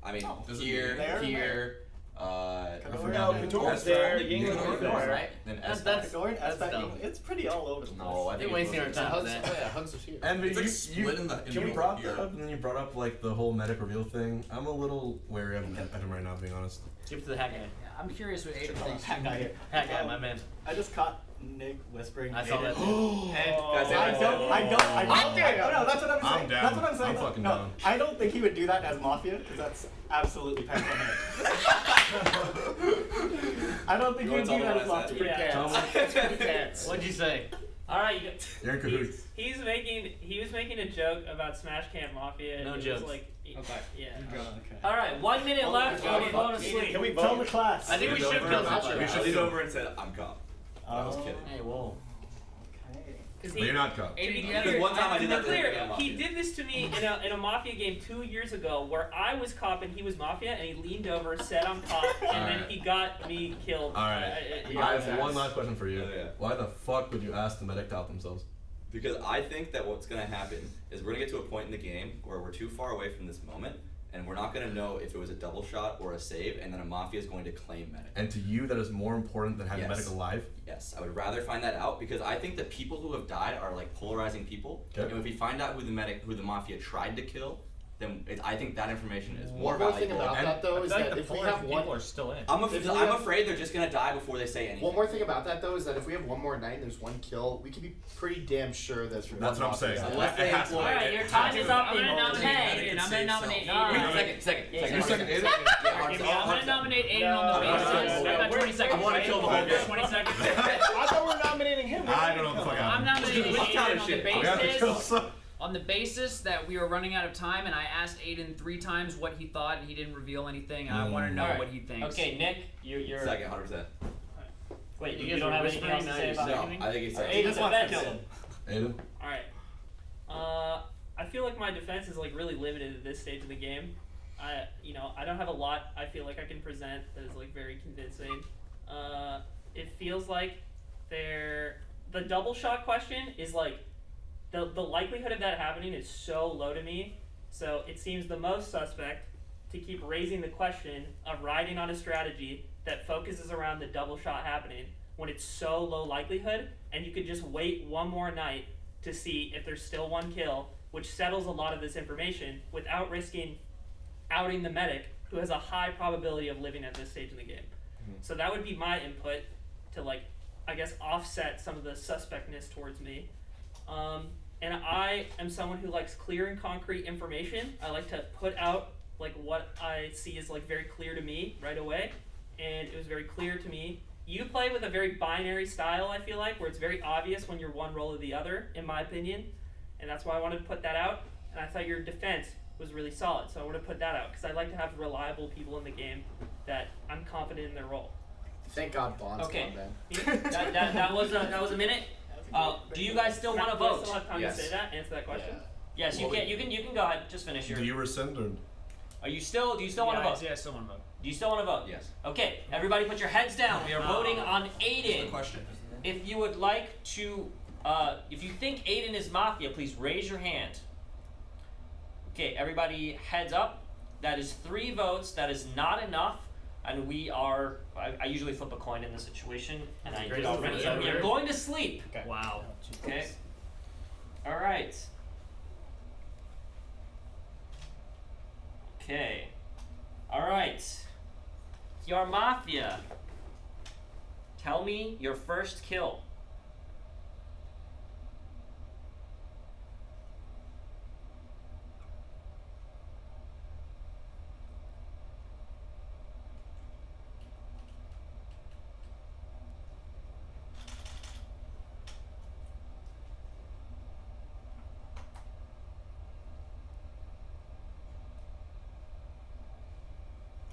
I mean, Does it here, there? here, No, Couture's there, Yingling is there. right? Then That's dumb. It's pretty all over the place. No, I think They're wasting our time with that. Yeah, Hugs is here. And It's like split in the you brought that up, and then you brought up like the whole medic reveal thing. I'm a little wary of him right now, being honest. Give it to the hack guy. I'm curious what Aiden thinks. Hack guy here. Hack guy, my man. I just caught Nick whispering. I saw that too. Guys, I don't. No, that's what I'm saying. I'm down. That's what I'm saying. I'm fucking no, down. I don't think he would do that as Mafia because that's absolutely paranoid. I don't think he would do that as Mafia. What'd you say? All right, You're in cahoots. He was making a joke about Smash Camp Mafia. No and jokes. It was like, yeah. All right, 1 minute left. Go to go to sleep. Can we vote? Tell the class. I think we should kill somebody. We should lean over and said, I'm cop. I was kidding. Hey, whoa. But you're not cop. Because one time I did that to Clear, the he did this to me in a Mafia game 2 years ago where I was cop and he was Mafia, and he leaned over, said I'm cop, and then he got me killed. Alright. I have one last question for you. Oh, yeah. Why the fuck would you ask the medic to out themselves? Because I think that what's going to happen is we're going to get to a point in the game where we're too far away from this moment, and we're not going to know if it was a double shot or a save, and then a Mafia is going to claim medic. And to you, that is more important than having Yes. medic alive? Yes, I would rather find that out because I think the people who have died are like polarizing people. Okay. And if we find out who the Mafia tried to kill, then I think that information is more One more valuable. thing about that though is that if we have one, people are still in. I'm afraid they're just gonna die before they say anything. one more thing about that though is that if we have one more night and there's 1 kill, we can be pretty damn sure that's That's what I'm saying. Unless they It has to. All right, your time is up. I'm gonna nominate Aiden. I'm gonna nominate Aiden. Second. I'm gonna nominate Aiden on the basis. I've got 20 seconds. I want to kill the whole game. 20 seconds. I thought we were nominating him. I don't know what the fuck I'm happened. nominating What kind of Aiden shit? on We have to the kill basis. some. On the basis that we were running out of time, and I asked Aiden 3 times what he thought, and he didn't reveal anything, and I want to know Alright. what he thinks. Okay, Nick, you're. Second, 100%. Wait, You you guys don't were have anything else to say whispering about now, No, anything? I think he's Alright, second. Aiden's wants to kill him. Aiden? All right. I feel like my defense is like really limited at this stage of the game. I don't have a lot I feel like I can present that is like very convincing. It feels like the double shot question is like the likelihood of that happening is so low to me. So it seems the most suspect to keep raising the question of riding on a strategy that focuses around the double shot happening when it's so low likelihood, and you could just wait one more night to see if there's still one kill, which settles a lot of this information without risking outing the medic, who has a high probability of living at this stage in the game. So that would be my input to, like, I guess, offset some of the suspectness towards me. And I am someone who likes clear and concrete information. I like to put out like what I see is like very clear to me right away, and it was very clear to me. You play with a very binary style, I feel like, where it's very obvious when you're one role or the other, in my opinion, and that's why I wanted to put that out. And I thought your defense was really solid, so I want to put that out because I like to have reliable people in the game that I'm confident in their role. Thank God Bond's Okay. gone, man. that was a minute. Do you guys still want to Do I vote? still have time Yes. to say that? Answer that question? Yes, you can. You can go ahead. Just finish your. Do you rescind or? Are you still? Do you still want to vote? Yeah, I still want to vote. Do you still want to vote? Yes. Okay, everybody, put your heads down. We are voting on Aiden. Question. If you would like to, if you think Aiden is Mafia, please raise your hand. Okay, everybody, heads up. That is 3 votes. That is not enough. And we are. I usually flip a coin in this situation, and I just already am. You're going to sleep. Okay. Wow. Okay. All right. Okay. All right. Your Mafia. Tell me your first kill.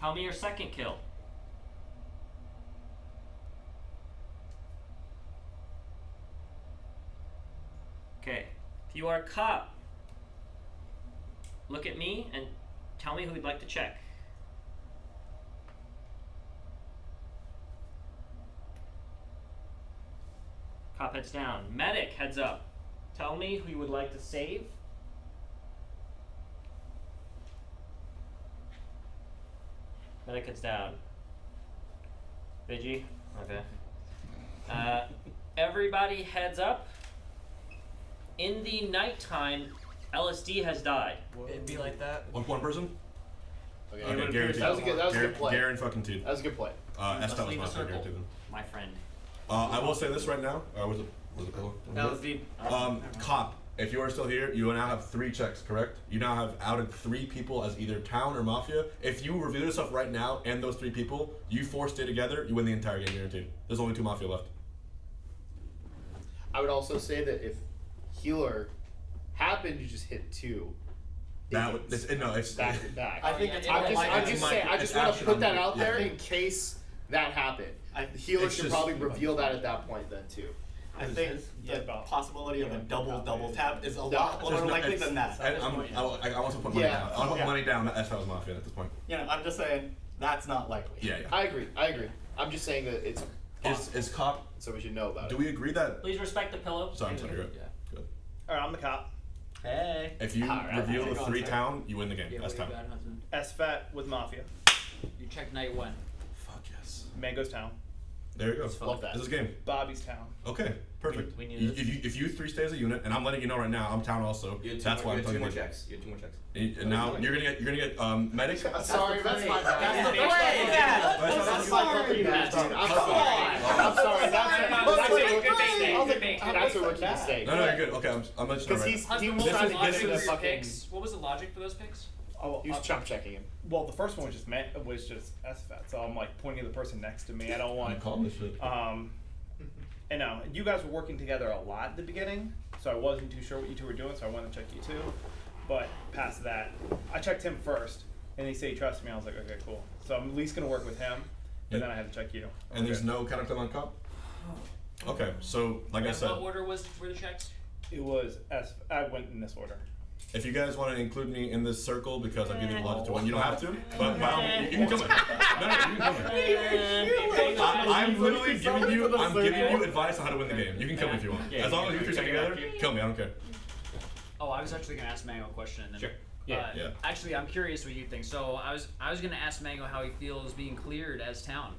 Tell me your second kill. Okay. If you are a cop, look at me and tell me who you'd like to check. Cop heads down. Medic heads up. Tell me who you would like to save. Medic heads down. Vigi? Okay. Everybody heads up. In the nighttime, LSD has died. It'd be like that. One person? Okay, guaranteed. that was a good play. Guaranteed fucking teed. That was a good play. Let's Estat was leave the not circle, guaranteed then. my friend. I will say this right now. Was it cool? LSD. Cop, if you are still here, you now have 3 checks, correct? You now have outed 3 people as either town or mafia. If you reveal yourself right now and those 3 people, you 4 stay together, you win the entire game, guaranteed. There's only 2 mafia left. I would also say that if healer happened to just hit 2, it's back to back. I think it's I'm just saying. I just want to put that out there Yeah. in case that happened. The healer It's should just- probably reveal that at that point then too. I think the possibility of a double tap is a No, lot more likely than that. I want to put money down. I want to put money down that Estat was mafia at this point. You know, I'm just saying that's not likely. Yeah. I agree. I'm just saying that it's possible, Is cop? so we should know about Do it. we agree that? Please respect the pillow. Sorry, I'm sorry. Good. Good. Alright, I'm the cop. Hey. If you Alright, reveal hang the on, 3 sorry. town, you win the game. Yeah, That's what town. you got, husband? SFAT with Mafia. You check night 1. Fuck yes. Mango's Town. There you go. Love that. This is game. Bobby's Town. Okay, perfect. We need You- this. if you 3 stay as a unit, and I'm letting you know right now, I'm town also. You had 2 That's more, why I'm you had 2 telling more you. checks. You had 2 more checks. And now you're gonna get medic. Sorry, that's my bad. That's the play, Dad. That's my fucking bad, dude. I'm sorry. That's a rookie mistake. No, you're good. Okay, I'm letting you know Because right he now. was trying to get to the fucking. Picks. What was the logic for those picks? Oh, He was chop checking him. well, the first one was just SFAT, so I'm like pointing to the person next to me. I don't I'm want. calling this shit. And you guys were working together a lot at the beginning, so I wasn't too sure what you 2 were doing, so I wanted to check you 2. But past that, I checked him first, and he said he trusted me. I was like, okay, cool. So I'm at least gonna work with him, and then I had to check you. And there's no counterclaim on cop. Okay, so like I And said, what order were the checks? It was I went in this order. If you guys want to include me in this circle because I'm giving you logic to win, you don't have to. But by all means, you can come in. No, you can come in. I'm literally giving you advice on how to win the game. You can kill me if you want. As long as you three stick together, kill me. I don't care. Oh, I was actually gonna ask Mango a question. And then, Sure. Yeah. Actually, I'm curious what you think. So I was gonna ask Mango how he feels being cleared as town.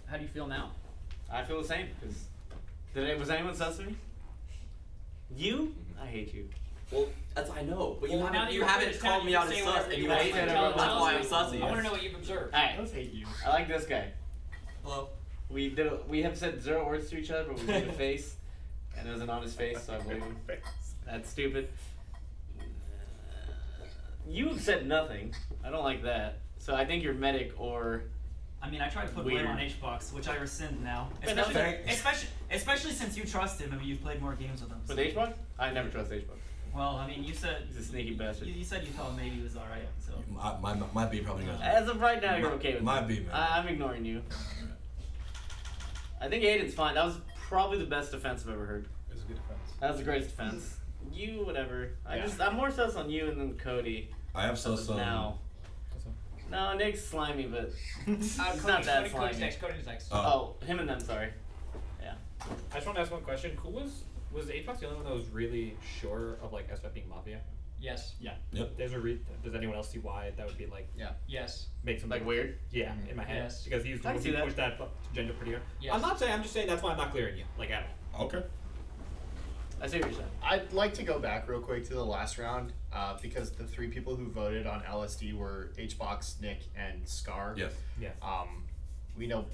How do you feel now? I feel the same. Was anyone sus to me? You? I hate you. Well, that's I know, but you Well, now haven't that you you're haven't finished called now, me you out can as say sus, whatever and you you want. hate it. Tell That's why I'm us sussy. I want to know what you've observed. Alright. Let's hate you. I like this guy. Hello. We have said 0 words to each other, but we made a face, and it wasn't on his face, so I believe him. That's stupid. You have said nothing. I don't like that. So I think you're medic or. I mean, I tried to put Weird. blame on H-Box, which I rescind now. But that's Especially since you trust him. I mean, you've played more games with him. With H-Box? I never trust H-Box. Well, I mean, you said He's a sneaky bastard. You said you thought maybe he was all right. So Might be probably not. As of right now, you're okay with Might it. be, man. I'm ignoring you. I think Aiden's fine. That was probably the best defense I've ever heard. It was a good defense. That was the greatest defense. You, whatever. Yeah. I'm more sus on you and then Cody. I have sus on. now. No, Nick's slimy, but he's Cody's not that slimy. Cody's next. Cody's next. Oh, him and them. Sorry. Yeah. I just want to ask one question. Who was H-Box the only one that was really sure of like SF being Mafia? Yes. Yeah. Yep. Does anyone else see why that would be like? Yeah. Yes. Make something Like weird? Yeah, in my head. Yes. Because he I can see that. pushed that gender pretty hard. Yes. I'm not saying. I'm just saying that's why I'm not clearing you. Like at all. Okay. I see what you're saying. I'd like to go back real quick to the last round because the 3 people who voted on LSD were H-Box, Nick, and Scar. Yes. Yeah. We know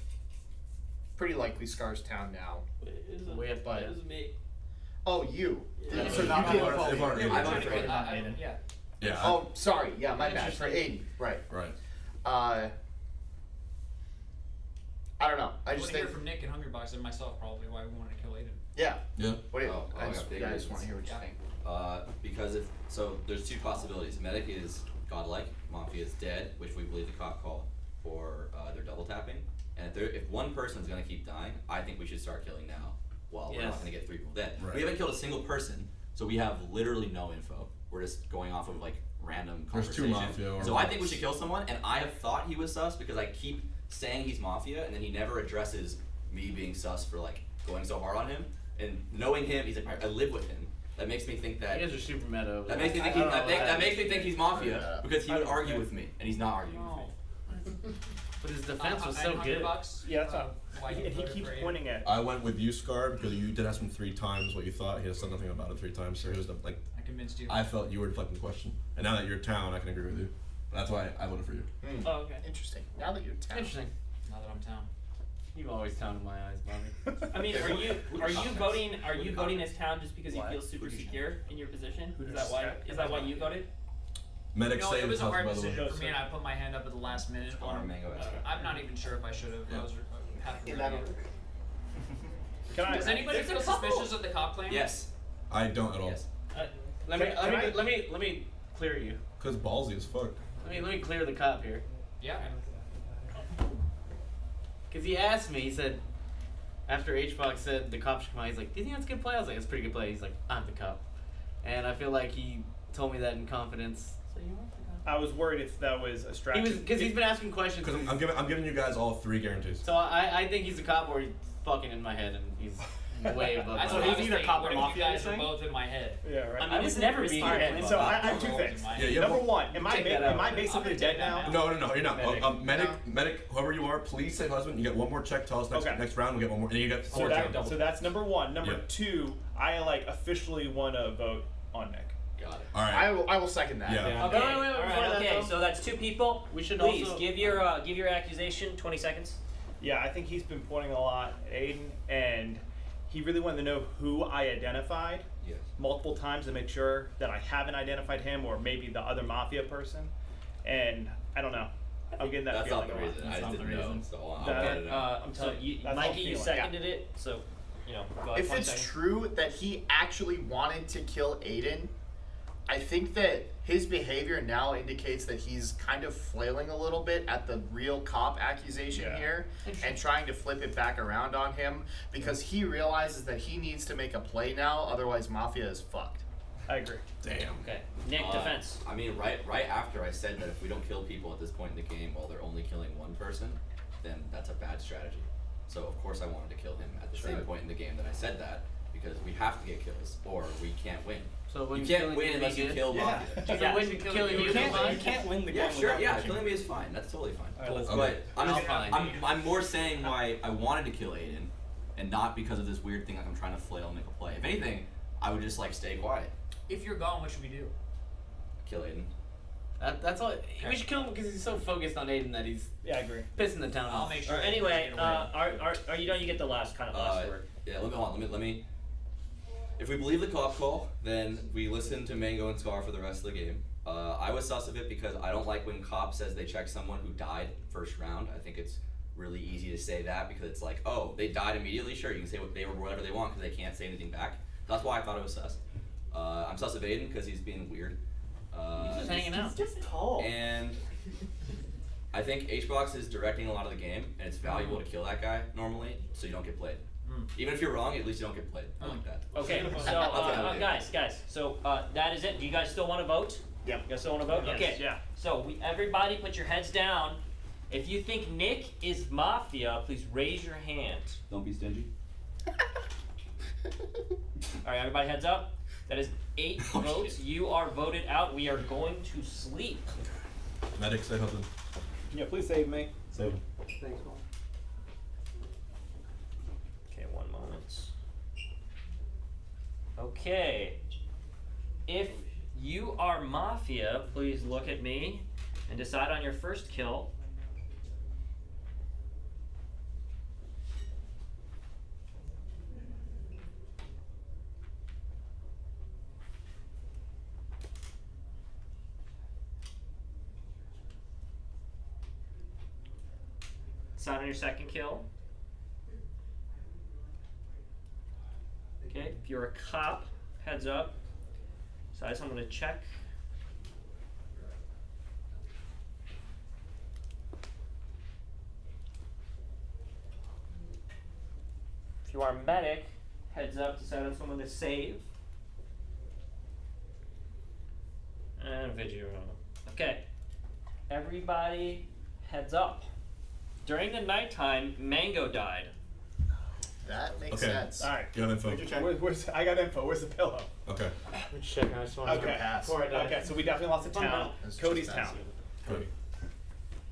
pretty likely Scar's town now. But It was me. oh, you. Yeah. So Yeah. you did Yeah. vote. They've already- I voted for Aiden. Aiden. Yeah. Yeah. Oh, sorry. Yeah, my bad. For Aiden. Right. Right. I don't know. I I just want to hear think. from Nick and Hungrybox and myself probably why we wanted to kill Aiden. Yeah. Yeah. What do you? Oh, I got big I just reasons. want to hear what you think. Because there's 2 possibilities. Medic is godlike, Mafia is dead, which we believe the cop call for they're double tapping. And if one person's gonna keep dying, I think we should start killing now. Well, we're not Yes. gonna get 3 people dead. Right. We haven't killed a single person, so we have literally no info. We're just going off of like random There's 2 conversation. Mafia. So I think we should kill someone, and I have thought he was sus because I keep saying he's Mafia, and then he never addresses me being sus for like going so hard on him. And knowing him, he's like, I live with him. That makes me think that. You guys are super meta. That makes me think. That makes me think he's Mafia because he would argue with me, and he's not arguing with me. But his defense was And so good. Hungrybox, Yeah, that's not. why And you he voted keeps for Aiden. pointing at. I went with you, Scar, because you did ask him 3 times what you thought. He has said nothing about it 3 times, so he was like. I convinced you. I felt you were deflecting the question, and now that you're town, I can agree with you. That's why I voted for you. Oh, okay. Interesting. Now that you're town. Interesting. Now that I'm town. You've always town in my eyes, Bobby. I mean, are you voting as town just because you feel super secure in your position? Is that why you voted? Medic No, saved it was his a house, hard by the way. decision for me, and I put my hand up at the last minute. Scar, Mango, Esther. I'm not even sure if I should have. Yeah. I was half In that order. Does anybody feel suspicious of the cop claim? Yes. I don't at all. Yes. Let me clear you. Cause ballsy as fuck. Let me clear the cop here. Yeah. Cause he asked me. He said, after H-Box said the cop should come out, he's like, "Do you think that's a good play?" I was like, "It's a pretty good play." He's like, "I'm the cop," and I feel like he told me that in confidence. So you want the cop? I was worried if that was a He strategy. was because he's been asking questions. Because I'm giving you guys all 3 guarantees. So I think he's a cop, or he's fucking in my head, and he's way above. That's my what head. he's either cop or mafia. You guys are both in my head. Yeah, right. I mean, it's never being your head. And so I have 2 things. Yeah, you have Number one- 1, am I Take that out. am I basically dead now? No, you're not. Medic. Medic, whoever you are, please save husband. You get 1 more check. Tell us next round. We get 1 more, and then you get 4 checks. So that's number 1. Number Yeah. 2, I like officially want to vote on Nick. Got it. All right. I will second that. Yeah. Okay. wait, All before right. that, Okay. though, So that's 2 people. we should Please also give your accusation. 20 seconds. Yeah, I think he's been pointing a lot at Aiden, and he really wanted to know who I identified Yes. multiple times to make sure that I haven't identified him or maybe the other Mafia person. And I don't know. I'm getting that That's feeling not the a lot. reason. I just didn't know. So I'll That- get it out. I'm telling you, That's Mikey, all you feeling, seconded it. So, go ahead. If 1 it's second. true that he actually wanted to kill Aiden, I think that his behavior now indicates that he's kind of flailing a little bit at the real cop accusation here and trying to flip it back around on him because he realizes that he needs to make a play now, otherwise Mafia is fucked. I agree. Damn. Okay. Nick, defense. I mean, right after I said that if we don't kill people at this point in the game while they're only killing one person, then that's a bad strategy. So of course I wanted to kill him at the same point in the game that I said that, because we have to get kills or we can't win. So when you can't win unless you kill Mafia. Yeah. You can't win the game. Yeah, sure. Yeah, without killing me is fine. That's totally fine. All right, let's but go. I'm more saying why I wanted to kill Aiden, and not because of this weird thing like I'm trying to flail and make a play. If anything, I would just like stay quiet. If you're gone, what should we do? Kill Aiden. That's all. We should kill him because he's so focused on Aiden that he's I agree. pissing the town I'll off. make sure. Anyway, are you done? You get the last word. Yeah, let me. If we believe the cop call, then we listen to Mango and Scar for the rest of the game. I was sus of it because I don't like when cop says they check someone who died first round. I think it's really easy to say that because it's like, oh, they died immediately. Sure, you can say whatever they want because they can't say anything back. That's why I thought it was sus. I'm sus of Aiden because he's being weird. He's just hanging out. He's just tall. And I think HBox is directing a lot of the game, and it's valuable to kill that guy normally, so you don't get played. Even if you're wrong, at least you don't get played. I like that. Okay, so guys, so that is it. Do you guys still want to vote? Yeah. You guys still want to vote? Yes. Okay. Yeah. So everybody, put your heads down. If you think Nick is Mafia, please raise your hand. Don't be stingy. All right, everybody, heads up. That is 8 votes. You are voted out. We are going to sleep. Medic, say something. Yeah, please save me. Save. Thanks, Mom. Okay, 1 moment. Okay. If you are Mafia, please look at me and decide on your first kill. Decide on your second kill. Okay, if you're a cop, heads up. So I'm going to check. If you are a medic, heads up, decide on someone to save. And video. Okay, everybody heads up. During the nighttime, Mango died. That makes Okay. sense. All right. You got info. I got info. Where's the pillow? Okay. I'm checking. I just want Okay. before I die. Okay, so we definitely lost the town. That's Cody's just town. Good.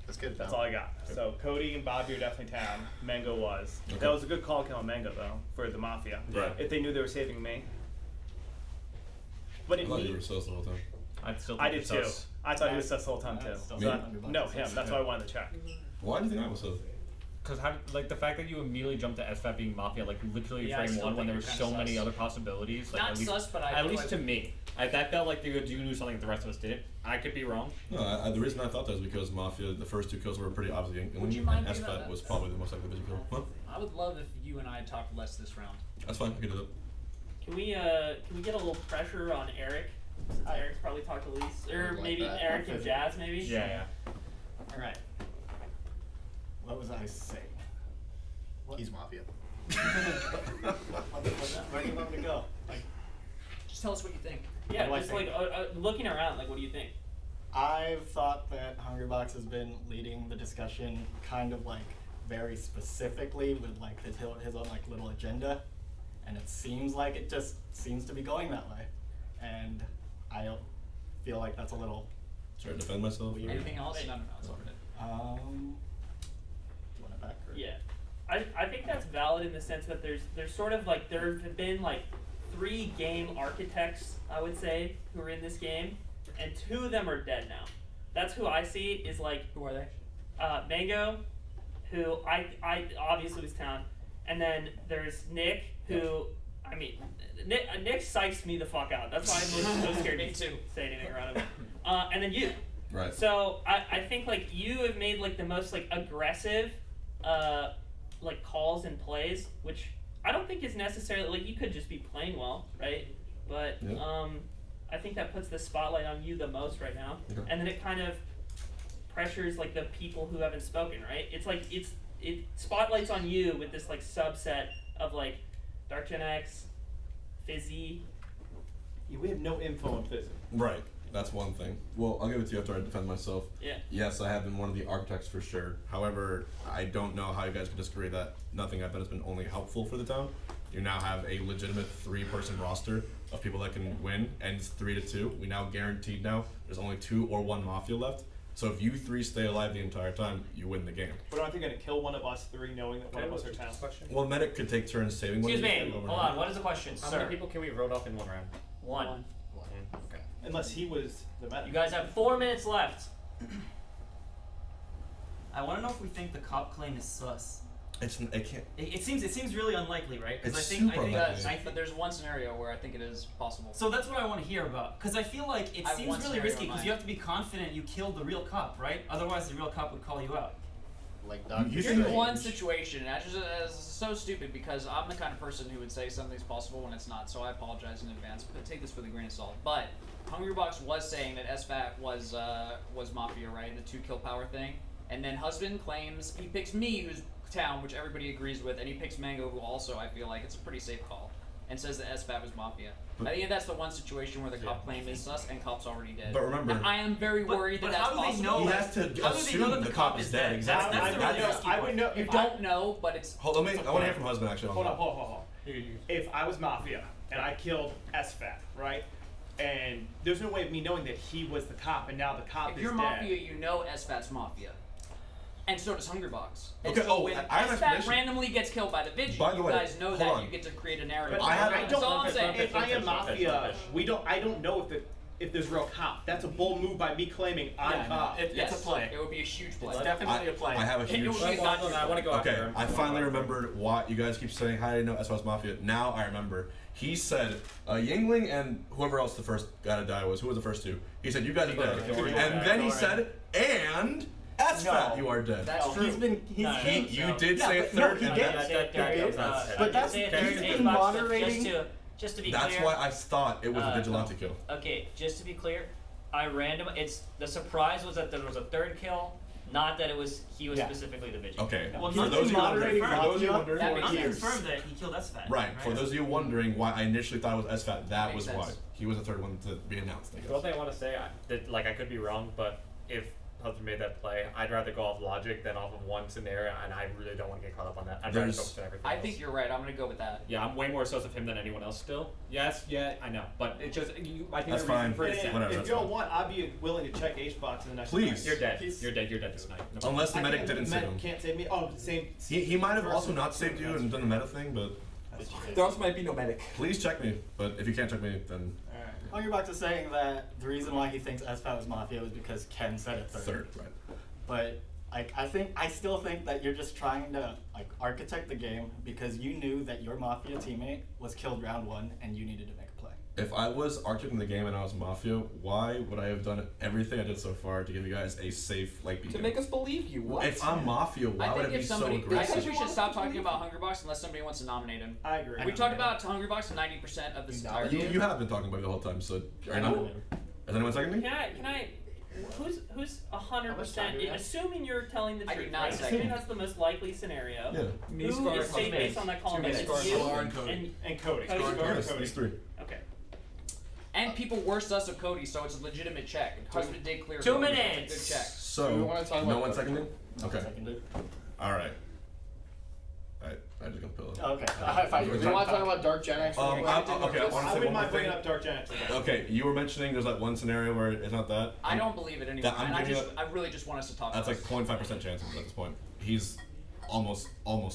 That's good. That's all I got. So Cody and Bobby are definitely town. Mango was. Okay. That was a good call killing Mango though for the Mafia. Right. If they knew they were saving me. But I it thought you were sus the whole time. I did too. I thought he was sus the whole time too. Me? No, him. That's why I wanted to check. Why do you think I was sus? Because like the fact that you immediately jumped to SFAT being Mafia, like literally Yeah, I frame still one when think there were you're so kinda many sus. other possibilities. Like Not at least, sus, but I at feel least like- to me, that felt like you knew something that the rest of us didn't. I could be wrong. No, the reason I thought that was because Mafia, the first 2 kills were pretty obvious. And Would you mind and doing SFAT that? was probably the most likely to kill. Huh? I would love if you and I talked less this round. That's fine. I can do that. Can we get a little pressure on Eric? Since Eric's probably talked the least, or like maybe that. Eric and Jazz, maybe. Yeah. All right. What was I saying? He's Mafia. Where do you want me to go? Just tell us what you think. Yeah, What do I just think? like looking around, like, what do you think? I've thought that Hungrybox has been leading the discussion kind of like very specifically with like his own like little agenda, and it seems like it just seems to be going that way, and I feel like that's a little Try to defend myself. weird. Anything else? No, it's all good. Do you want it back? Or? Yeah, I think that's valid in the sense that there's sort of like there have been like 3 game architects, I would say, who are in this game, and 2 of them are dead now. That's who I see is like. Who are they? Mango, who I obviously was town, and then there's Nick, who I mean, Nick psychs me the fuck out. That's why I'm so scared to say anything around him. And then you. Right. So I think like you have made like the most like aggressive, like calls and plays, which I don't think is necessarily like you could just be playing well, right? But Yeah. I think that puts the spotlight on you the most right now, Okay. and then it kind of pressures like the people who haven't spoken, right? It's like it spotlights on you with this like subset of like Dark Gen X, Fizzy, we have no info on Fizzing. Right. That's one thing. Well, I'll give it to you after I defend myself. Yeah. Yes, I have been one of the architects for sure. However, I don't know how you guys could disagree that nothing I've done has been only helpful for the town. You now have a legitimate 3-person roster of people that can win, and it's 3-2. We now guaranteed now there's only 2 or 1 Mafia left. So if you 3 stay alive the entire time, you win the game. But aren't they going to kill one of us 3 knowing that one of us are town? Well, Medic could take turns saving one. Excuse me. Hold on. What is the question, How sir? many people can we vote off in one round? One. Okay. Unless he was the medic. You guys have 4 minutes left. I want to know if we think the cop claim is sus. It can't. It seems really unlikely, right? It's I think super unlikely. But there's one scenario where I think it is possible. So that's what I want to hear about, because I feel like it I have seems one really scenario risky, in because mind. you have to be confident you killed the real cop, right? Otherwise, the real cop would call you out. Like Here's one situation, and it's so stupid because I'm the kind of person who would say something's possible when it's not, so I apologize in advance, but take this with a grain of salt. But Hungrybox was saying that SFAT was Mafia, right? The 2 kill power thing. And then Husband claims he picks me, who's town, which everybody agrees with, and he picks Mango, who also I feel like it's a pretty safe call, and says that SFAT was Mafia. I think that's the one situation where the cop claim is sus and cop's already dead. But remember- Now, I am very worried that that's how do they possible. know He has to assume the cop is dead. Exactly. That's the really risky I would know. You don't know, but it's. Hold on, I want to hear from Husband actually. Hold on. If I was Mafia and I killed SFAT, right? And there's no way of me knowing that he was the cop, and now the cop If is you're dead. Mafia, you know SFAT's Mafia. And so does Hungrybox. And Okay, so oh, when I have an SFAT explanation. randomly gets killed by the Vigi, By the you way, guys know hold that on. you get to create a narrative. But That's all I'm saying. If I am Mafia, I don't know if there's real cop. That's a bold move by me claiming I'm cop. It's a play. It would be a huge play. I have a huge. I want to go Okay, after him. I finally remembered why you guys keep saying how do you know SOS Mafia. Now I remember. He said Yingling and whoever else the first guy to die was. Who was the first 2? He said you guys are dead, and then he said and SFAT you are dead. That's true. You did say a third. and But that's he's been moderating. Just to be That's clear. why I thought it was a vigilante kill. Okay, just to be clear, it's the surprise was that there was a 3rd kill, not that he was specifically the vigil. Okay. Well, For those of you wondering, Not confirmed that he killed SFAT. right. For those of you wondering why I initially thought it was SFAT, that was Makes why sense. he was the 3rd one to be announced. I guess. The one thing I want to say, I could be wrong, but if Husband made that play, I'd rather go off logic than off of one scenario, and I really don't want to get caught up on that. I'd rather focus on everything I else. think you're right. I'm gonna go with that. Yeah, I'm way more sus of him than anyone else still. Yes, yeah, I know. But it just, I think That's the reason fine. for it is And Whatever, if that's you don't fine. want, I'd be willing to check H-Box in the next Please. You're dead. You're dead tonight. No. Unless the I medic can't- didn't the save medic him. can't save me. Oh, same. He might have also not saved you and done the meta thing, but There also might be no medic. please check me. But if you can't check me, then Hungrybox is saying that the reason why he thinks SFAT was Mafia was because Ken said it third. right. But I still think that you're just trying to architect the game because you knew that your Mafia teammate was killed round 1 and you needed to make a play. If I was architecting the game and I was Mafia, why would I have done everything I did so far to give you guys a safe beacon? To make us believe you. What? If I'm Mafia, why would I be so I aggressive? think we should stop talking about Hungrybox unless somebody wants to nominate him. I agree. We talked about Hungrybox 90% of this entire game. You have been talking about it the whole time, so are you not? Has anyone seconded me? Can I? Who's 100%? Assuming you're telling the I truth, did not right? second. Assuming that's the most likely scenario. Yeah. Me, Who Scar, is safe Husband. based on that column? Me, It's Scar, you and Cody. And Cody. Cody. Yes, these 3. Okay. And people were sus of Cody, so it's a legitimate check. Husband did clear. 2 Cody, so minutes. it's a good check. So, Do we wanna talk no about one Cody? seconded? Okay. Alright. I just got pillow. Okay. Do we want to talk about Dark Gen X? Okay, I want to I say wouldn't one more mind bringing thing. up Dark Gen X again. Okay, you were mentioning there's that one scenario where it's not that. I don't believe it anymore. That- I'm And giving you I really just want us to talk That's about like 0.5% chances at this point. He's almost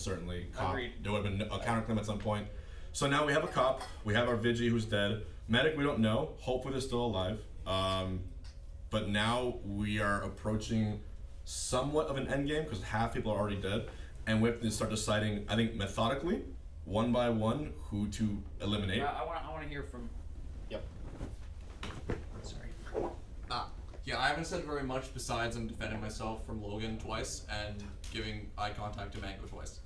certainly cop. Agreed. There would have been a counterclaim at some point. So now we have a cop. We have our Vigi who's dead. Medic we don't know. Hopefully they're still alive. But now we are approaching somewhat of an end game because half people are already dead, and we have to start deciding. I think methodically, one by one, who to eliminate. Yeah, I want to hear from. Yep. Sorry. Yeah, I haven't said very much besides I'm defending myself from Logan twice and giving eye contact to Mango twice.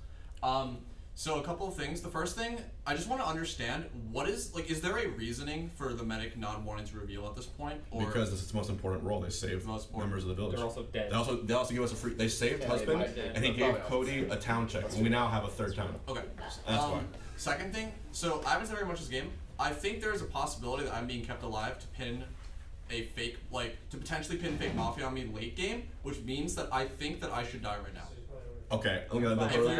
So a couple of things. The first thing, I just want to understand is there a reasoning for the medic not wanting to reveal at this point? Or Because this is the most important role. They saved members of the village. They're also dead. They also give us a free. They saved husband, and he gave Cody a town check. And we now have a third town. Okay. That's why. Second thing, so I haven't said very much this game. I think there's a possibility that I'm being kept alive to pin a fake, to potentially pin fake Mafia on me late game, which means that I think that I should die right now. Okay, If you're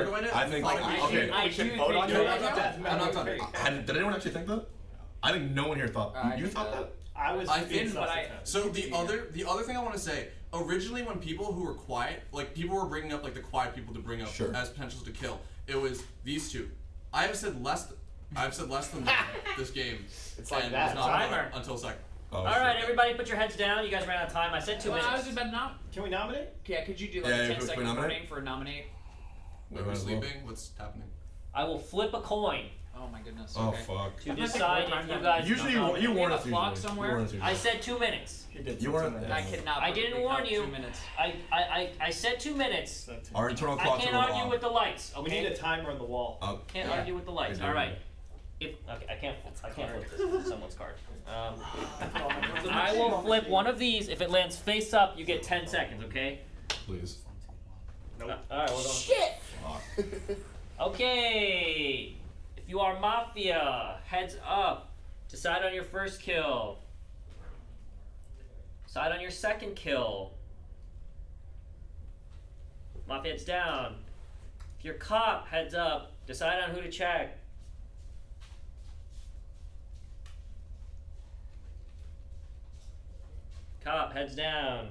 doing it, I think. I should vote on you. I'm not done. Did anyone actually think that? I think no one here thought. You thought that? I think, so the other thing I want to say, originally when people who were quiet, people were bringing up the quiet people to bring up as potentials to kill, it was these two. I've said less than this game. It's like and that. was not Timer. until second. All right, everybody, put your heads down. You guys ran out of time. I said 2 minutes. I was about now. Can we nominate? Yeah, could you do a 10-second warning for nominate? Wait, we're sleeping? What's happening? I will flip a coin. Oh my goodness. Oh okay. fuck. To decide if you guys. Usually you warn us. Clock somewhere. I said 2 minutes. You weren't. I cannot. I didn't warn you. 2 minutes. I said 2 minutes. Our internal I clocks can't are argue off. with the lights. Okay. We need a timer on the wall. Can't argue with the lights. All right. I can't flip this with someone's card. I will flip one of these. If it lands face up, you get 10 seconds. Okay. Please. Nope. All right. Well, shit. Okay. If you are Mafia, heads up. Decide on your first kill. Decide on your second kill. Mafia, heads down. If you're cop, heads up. Decide on who to check. Cop, heads down.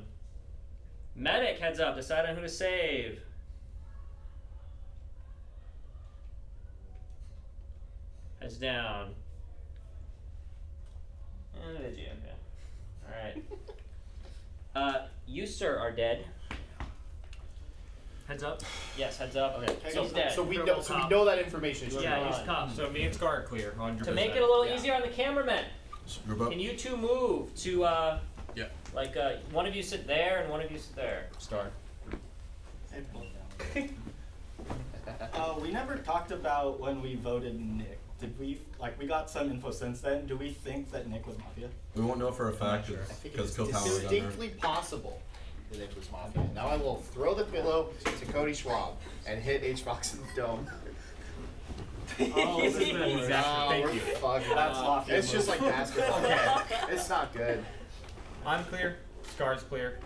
Medic, heads up. Decide on who to save. Heads down. And okay. Alright. You, sir, are dead. Heads up? Yes, heads up. Okay. So he's dead. So we know that information. Yeah, he's cop. So me and Scar are clear. 100%. To make it a little easier on the cameramen, Group up. can you two move to one of you sit there and one of you sit there. Scar. We never talked about when we voted Nick. Did we got some info since then? Do we think that Nick was Mafia? We won't know for a fact because Kill Power was on there. Distinctly possible that it was Mafia. Now I will throw the pillow to Cody Schwab and hit H-Box in the dome. Oh, this is a disaster. Thank you. That's Mafia. It's just like basketball. Okay. It's not good. I'm clear. Scar's clear.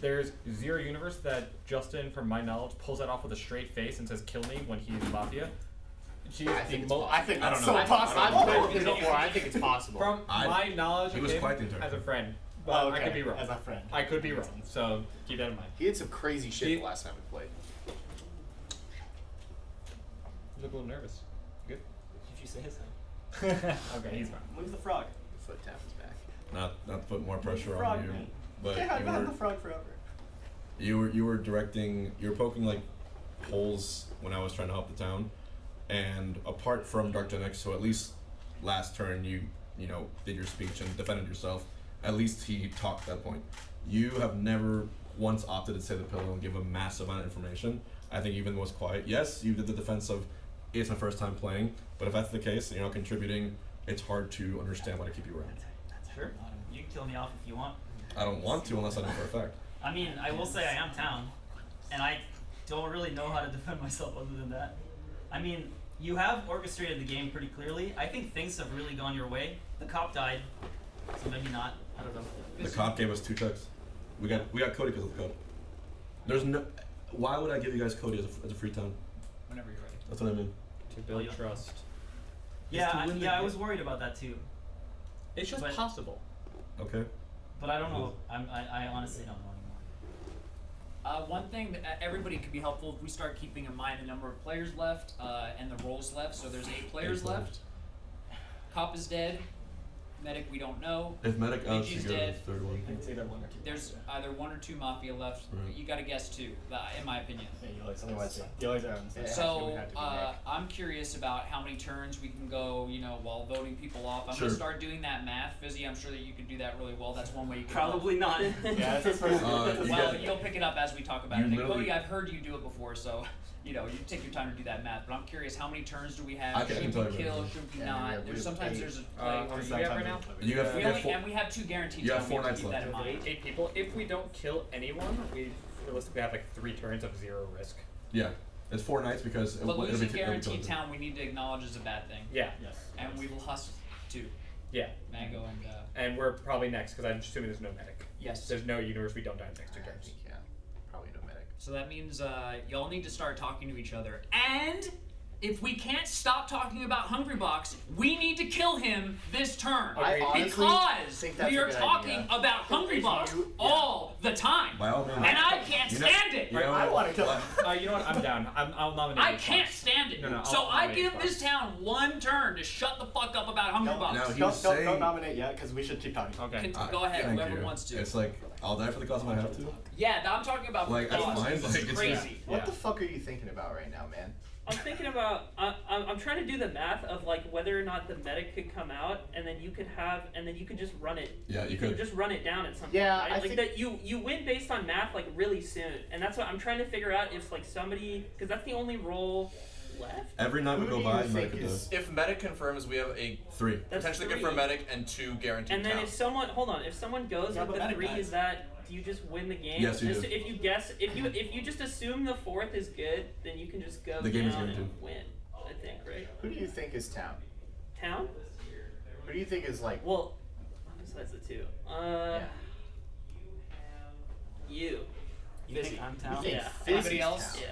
There's zero universe that Justin, from my knowledge, pulls that off with a straight face and says "kill me" when he's Mafia. I think it's so possible. I've played with him before. I think it's possible. From my knowledge of him as a friend. But I could be wrong. As a friend. I could be wrong. So keep that in mind. He had some crazy shit the last time we played. You look a little nervous. You good? If you say his name. Okay, he's fine. Move the frog. Foot tap is back. Not to put more pressure Frog, on you, man. but Yeah, I've had the frog forever. you were directing. You were poking holes when I was trying to help the town, and apart from Dark Gen X, so at least last turn you did your speech and defended yourself. At least he talked at that point. You have never once opted to say the pillow and give a massive amount of information. I think even was quiet. Yes, you did the defense of it's my first time playing, but if that's the case and you're not contributing, it's hard to understand why to keep you around. Sure. You can kill me off if you want. I don't want to unless I know for a fact. I mean, I will say I am town, and I don't really know how to defend myself other than that. I mean, you have orchestrated the game pretty clearly. I think things have really gone your way. The cop died, so maybe not. I don't know. The cop gave us 2 checks. We got Cody because of the code. There's no. Why would I give you guys Cody as a free town? Whenever you're ready. That's what I mean. To build trust. Yeah, I was worried about that too. It's just possible. Okay. But I don't know. I honestly don't know anymore. One thing that everybody could be helpful if we start keeping in mind the number of players left and the roles left. So there's 8 players left. Cop is dead. Medic, we don't know. If Medic outs, you Vigi's go to dead. the third one. It's either 1 or 2. There's either 1 or 2 Mafia left. Right. You got to guess 2, in my opinion. Yeah, you always are on the side. So I'm curious about how many turns we can go, while voting people off. I'm gonna start doing that math. Fizzy, I'm sure that you can do that really well. That's one way you can. Probably not. Yeah, that's first. Well, you'll pick it up as we talk about it. And Cody, I've heard you do it before, so you take your time to do that math. But I'm curious, how many turns do we have? Should we kill? Should we not? There's sometimes there's a play where you have right now. And we have 2 guaranteed. You have 4 nights keep that in left. mind. 8 people. If we don't kill anyone, we realistically have 3 turns of 0 risk. Yeah, it's 4 nights because. But losing guaranteed town, we need to acknowledge is a bad thing. Yeah. Yes. And we will hustle. 2. Yeah. Mango and we're probably next because I'm assuming there's no medic. Yes. There's no universe we don't die in the next 2 turns. Yeah. Probably no medic. So that means y'all need to start talking to each other. And if we can't stop talking about Hungrybox, we need to kill him this turn. I honestly because think that's we a are good talking idea. about Hungrybox all the time. By all means. And I can't stand it. I want to kill him. You know what? I'm down. I'll nominate. I Xbox. can't stand it. No, so I'll I nominate give Xbox. this town 1 turn to shut the fuck up about Hungrybox. Don't nominate yet, because we should keep talking. Okay. Go ahead, Thank whoever you. wants to. It's like I'll die for the cause if I have to. Yeah, I'm talking about Like, that's Hungrybox. fine, This like, is it's crazy. What the fuck are you thinking about right now, man? I'm thinking about. I'm trying to do the math of like whether or not the medic could come out, and then you could just run it. Yeah, you could could. just run it down at some Yeah, point. Right? I like think- that you win based on math like really soon, and that's what I'm trying to figure out if like somebody because that's the only role left. Every night we Who go do by, you medic think could is- die. If medic confirms, we have a 3. That's potentially 3. confirmed medic and 2 guaranteed And then town. if someone if someone goes Yeah, with but the medic 3, dies. is that do you just win the game? Yes, you Just do. If you guess if you just assume the 4th is good, then you can just go The game is down guaranteed. and win. I think, right? Who do you think is town? Town? Who do you think is like? Well, besides the 2, you. You Fizzy. think I'm You town? think Yeah. Fizzy's Anybody else? town?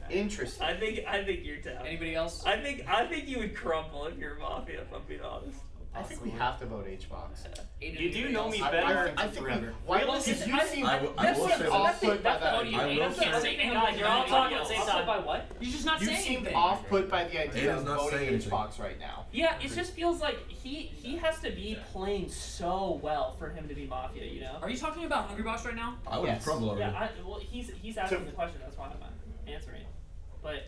Yeah. Interesting. I think you're town. Anybody else? I think you would crumble if you're Mafia, if I'm being honest. I think we have to vote H-Box. You do know me I better. think why Well, because it's- you I- seem I will you say seem this. off-put by That's that. what do you I mean? will That's not say- saying anything. Guys, you're all talking at the same Offset time. by what? You're just not You saying seem anything. off-put by the idea Aiden's of not voting saying anything. H-Box right now. Yeah, it just feels like he has to be playing so well for him to be Mafia, you know? Are you talking about Hungrybox right now? I would Yes. crumble already. Yeah, well, he's asking the question. That's why I'm answering. But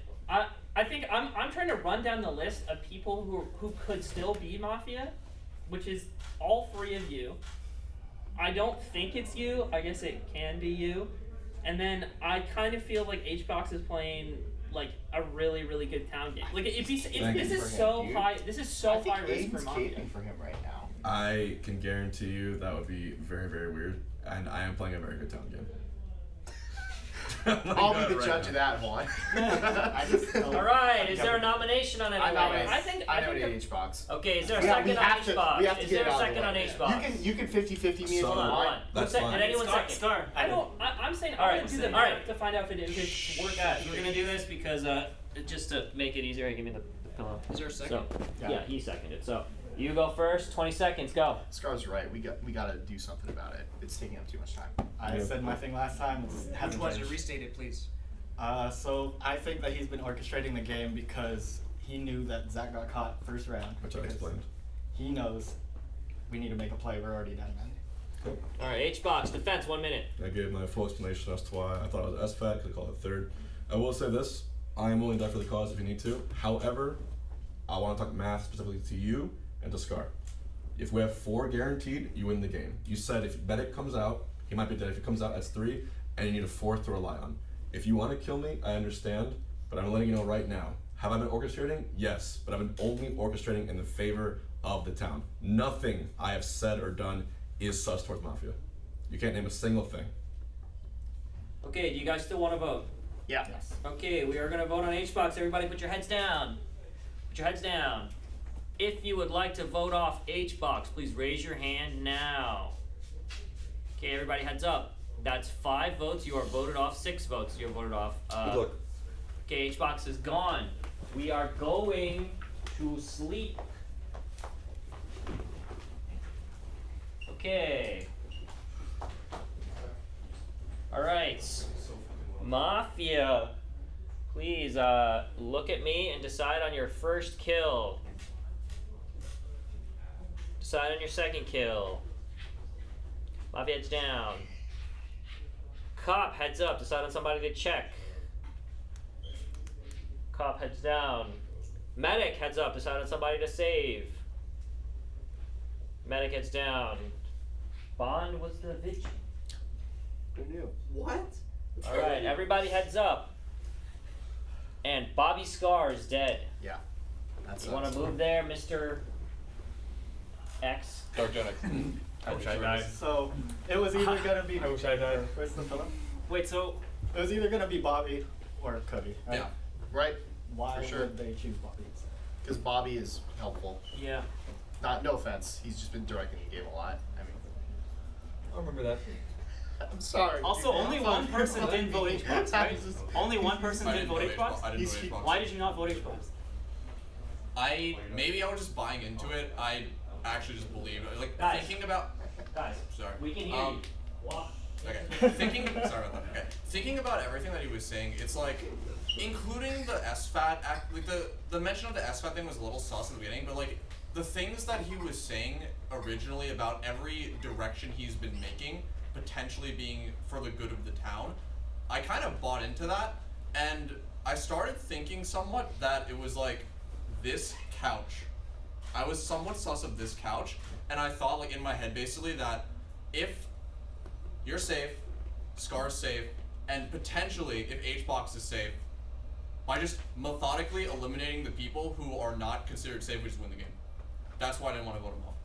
I think I'm trying to run down the list of people who could still be Mafia, which is all 3 of you. I don't think it's you. I guess it can be you. And then I kind of feel like HBox is playing like a really really good town game. Like Thank this you. is so high. This is so I think high risk for Aiden's Mafia. caping for him right now. I can guarantee you that would be very, very weird. And I am playing a very good town game. I'll be the judge of that one. All right, is there a nomination on anyone? I nominate H-Box. Okay, is there a We second on have to- H-Box? we have to Is get there it a out of the second on way. H-Box? You can 50-50 me as Hold you on, want. hold on. That's Did fine. anyone second? Scar. I'm saying All I'm right, gonna do the all math right. to find out if it works. Guys, we're gonna do this because just to make it easier, give me the pillow. Is there a second? So, yeah, he seconded. So you go first. 20 seconds. Go. Scar's right. We gotta do something about it. It's taking up too much time. I said my thing last time. Which was it? Restate it, please. So I think that he's been orchestrating the game because he knew that Zach got caught first round. Which I because explained. He knows we need to make a play. We're already down, man. Cool. All right, H-Box defense. 1 minute. I gave my full explanation as to why I thought it was SFAT, could call it 3rd. I will say this, I am willing to die for the cause if you need to. However, I want to talk math specifically to you and to Scar. If we have 4 guaranteed, you win the game. You said if Medic comes out, he might be dead. If he comes out, that's 3, and you need a 4th to rely on. If you want to kill me, I understand, but I'm letting you know right now. Have I been orchestrating? Yes, but I've been only orchestrating in the favor of the town. Nothing I have said or done is sus towards Mafia. You can't name a single thing. Okay, do you guys still want to vote? Yeah. Yes. Okay, we are going to vote on H-Box. Everybody put your heads down. Put your heads down. If you would like to vote off H-Box, please raise your hand now. Okay, everybody heads up. That's 5 votes. You are voted off. 6 votes. You are voted off. Good luck. Okay, H-Box is gone. We are going to sleep. Okay. All right. Mafia, please look at me and decide on your first kill. Decide on your second kill. Mafia heads down. Cop heads up. Decide on somebody to check. Cop heads down. Medic heads up. Decide on somebody to save. Medic heads down. Bond was the vigil. Who knew? What? All right, everybody heads up. And Bobby Scar is dead. Yeah. That's You want to move there, Mr. X? Dark Jedi. I wish I died. So it was either gonna be. I wish I died. Where's the pillow? Wait, so It was either gonna be Bobby or Cody. Right? Yeah. Right. Why For sure. would they choose Bobby? Because Bobby is helpful. yeah. no offense. He's just been directing the game a lot. I mean, I remember that. I'm sorry. Also, only one person didn't vote HBox, right? Only one person I didn't vote HBox? I didn't vote HBox. Why did you not vote HBox? Maybe I was just buying into it. I actually just believe like Guys. thinking about. Guys, Sorry. we can hear you. What? Okay. Sorry about that. Okay. Thinking about everything that he was saying, it's like, including the SFAT act, like the mention of the SFAT thing was a little sus in the beginning, but like the things that he was saying originally about every direction he's been making potentially being for the good of the town, I kind of bought into that, and I started thinking somewhat that it was like this couch. I was somewhat sus of this couch, and I thought like in my head basically that if you're safe, Scar's safe, and potentially if HBox is safe, by just methodically eliminating the people who are not considered safe, we just win the game. That's why I didn't want to vote him off.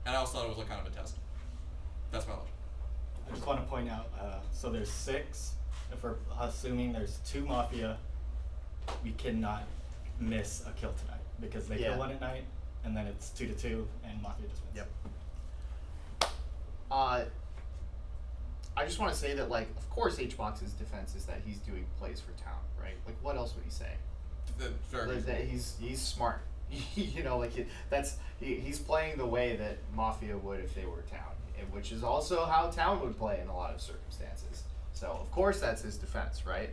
And I also thought it was like kind of a test. That's my logic. I just want to point out, so there's 6. If we're assuming there's 2 Mafia, we cannot miss a kill tonight because they kill one at night, and then it's 2-2, and Mafia just wins. Yep. I just want to say that, like, of course, HBox's defense is that he's doing plays for town, right? Like, what else would he say? That he's smart. You know, like he's playing the way that Mafia would if they were town, which is also how town would play in a lot of circumstances. So of course that's his defense, right?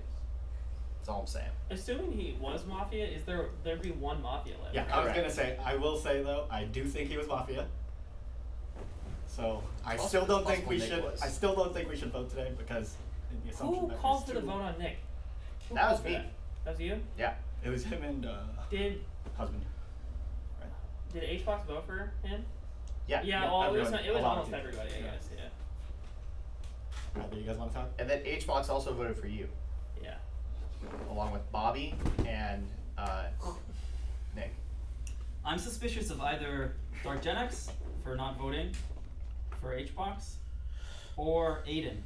That's all I'm saying. Assuming he was Mafia, is there'd be one Mafia left? Yeah, I was gonna say. I will say though, I do think he was Mafia. So I still don't think we should. I still don't think we should vote today because the assumption Who that called for there's the 2. vote on Nick? Who That called was for me. That was you? Yeah. It was him and husband. Did HBox vote for him? Yeah. Yeah. Yeah, Well, everyone, it was a lot almost of everybody, I guess. Yeah. Do you guys want to talk? And then HBox also voted for you. Yeah. Along with Bobby and Nick. I'm suspicious of either Dark Gen X for not voting for HBox, or Aiden,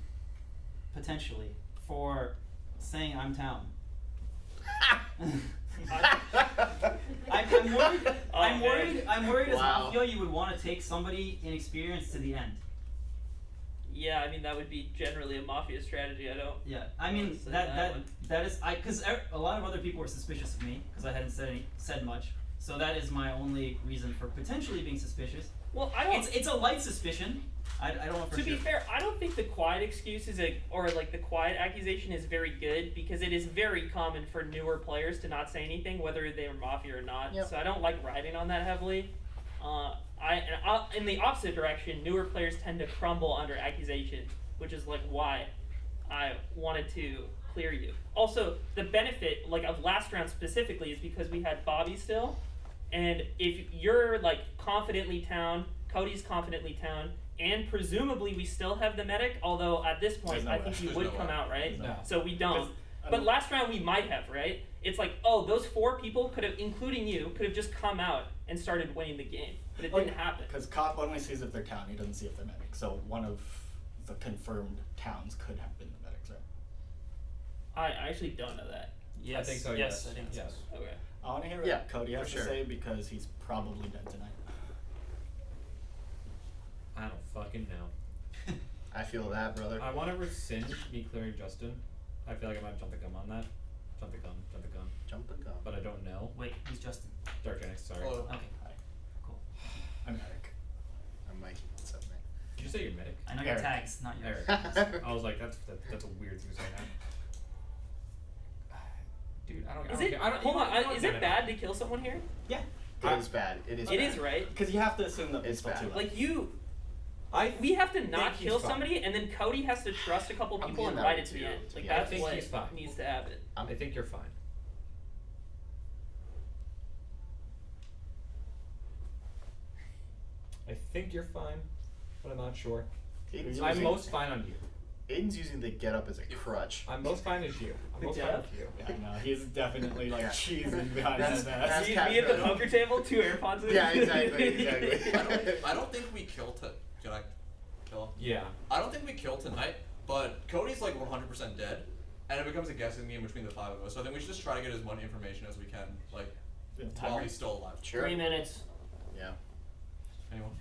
potentially, for saying I'm town. I'm worried as Wow. Mafia you would want to take somebody inexperienced to the end. Yeah, I mean that would be generally a Mafia strategy. I don't. Yeah, I mean say that is because a lot of other people were suspicious of me because I hadn't said much. So that is my only reason for potentially being suspicious. Well, I don't. It's a light suspicion. I don't know for To sure. be fair, I don't think the quiet excuse is or like the quiet accusation is very good because it is very common for newer players to not say anything whether they were Mafia or not. Yep. So I don't like riding on that heavily. In the opposite direction, newer players tend to crumble under accusation, which is like why I wanted to clear you. Also, the benefit like of last round specifically is because we had Bobby still, and if you're like confidently town, Cody's confidently town, and presumably we still have the medic, although at this point I think you would come out, right? No. So we don't. But last round we might have, right? It's like, oh, those 4 people could have, including you, could have just come out and started winning the game. But it didn't happen. Because Cop only sees if they're town, he doesn't see if they're medic. So one of the confirmed towns could have been the medics, right? I actually don't know that. I think so. Yes. I think so. Okay. I want to hear what Cody has to say because he's probably dead tonight. I don't fucking know. I feel that, brother. I want to rescind me clearing Justin. I feel like I might have jumped the gun on that. Jump the gun. Jump the gun. But I don't know. Wait, who's Justin? Dark Gen X, sorry. Hello. Okay. Hi. Cool. I'm Eric. I'm Mikey. What's up, man? Did you say your medic? I know your tags, not yours. Eric. I was like, that's a weird thing to say now. Dude, I don't. Is I don't it? care. I don't, Hold you know on. what? You know Is what? it bad to kill someone here? Yeah. It is bad. It is. It bad. is, right? Because you have to assume that It's bad. Like you. We have to not he's kill fine. somebody, and then Cody has to trust a couple I'm people in and that ride one it to the too, end. to Like be that's honest. I think what he's fine. needs to happen. I think you're fine. I think you're fine, but I'm not sure. I'm most fine on you. Aiden's using the get up as a crutch. I'm most fine as you. I'm most fine with you. Yeah, no, he's definitely like Yeah. cheesing behind That's- his ass. Me at the poker table, 2 AirPods. Yeah, exactly. I don't think we kill Can I kill him? Yeah. I don't think we kill tonight, but Cody's like 100% dead, and it becomes a guessing game between the 5 of us. So I think we should just try to get as much information as we can, like while he's still alive. Sure. 3 minutes. Yeah. Anyone?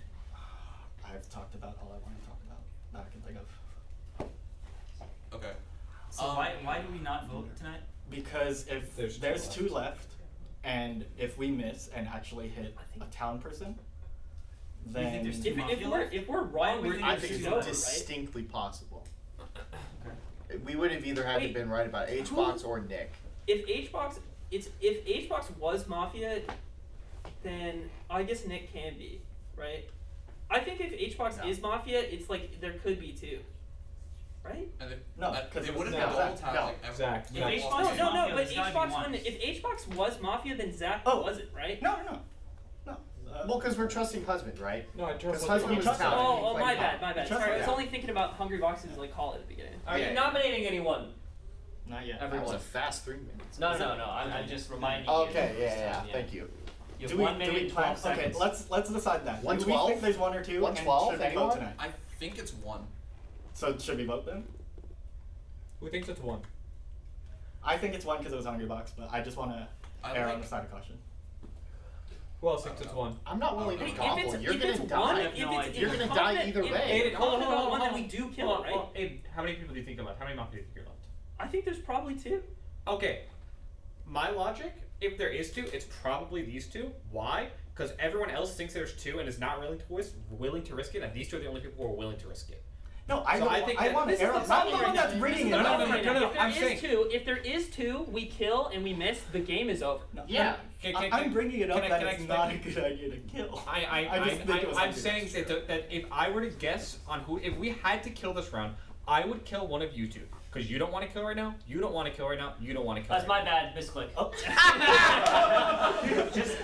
I've talked about all I want to talk about that I can think of. Okay. So why do we not vote tonight? Because if there's two left, and if we miss and actually hit a town person, then if we're wrong, I think it's distinctly possible. We would have either had to been right about HBox or Nick. If HBox was Mafia, then I guess Nick can be, right? I think if HBox is Mafia, it's like there could be two. Right? And no, because they wouldn't have all time like everyone. If HBox, no, but HBox if HBox was Mafia, then Zach wasn't, right? No. Well, because we're trusting Husband, right? No, I trust Husband was talented. Oh, my bad. Sorry, I was only thinking about Hungry Box's like call at the beginning. Are you nominating anyone? Not yet. That was a fast 3 minutes. No. I'm just reminding you. Okay, yeah. Thank you. You have 1 minute and 12 seconds. Okay, let's decide that. 112? Do we think there's 1 or 2? 112? And should we vote tonight? I think it's 1. So should we vote then? Who thinks it's 1? I think it's 1 because it was Hungry Box, but I just want to err on the side of caution. Who else thinks it's 1? I'm not willing to gobble. You're if gonna it's die. one, You're gonna die either way. Hold on. Then we do kill it, right? Aiden, how many people do you think are left? How many Mafia do you think are left? I think there's probably 2. Okay. My logic, if there is 2, it's probably these 2. Why? Because everyone else thinks there's 2 and is not willing to risk it, and these 2 are the only people who are willing to risk it. No, I want to err on. I'm the one that's bringing it up. No, I'm saying. If there is 2, we kill and we miss, the game is over. No, yeah. I'm bringing it up that it's not a good idea to kill. I'm saying that if I were to guess on who, if we had to kill this round, I would kill one of you 2. Because you don't want to kill right now, you don't want to kill right now, you don't want to kill That's right my bad, misclick. Oh.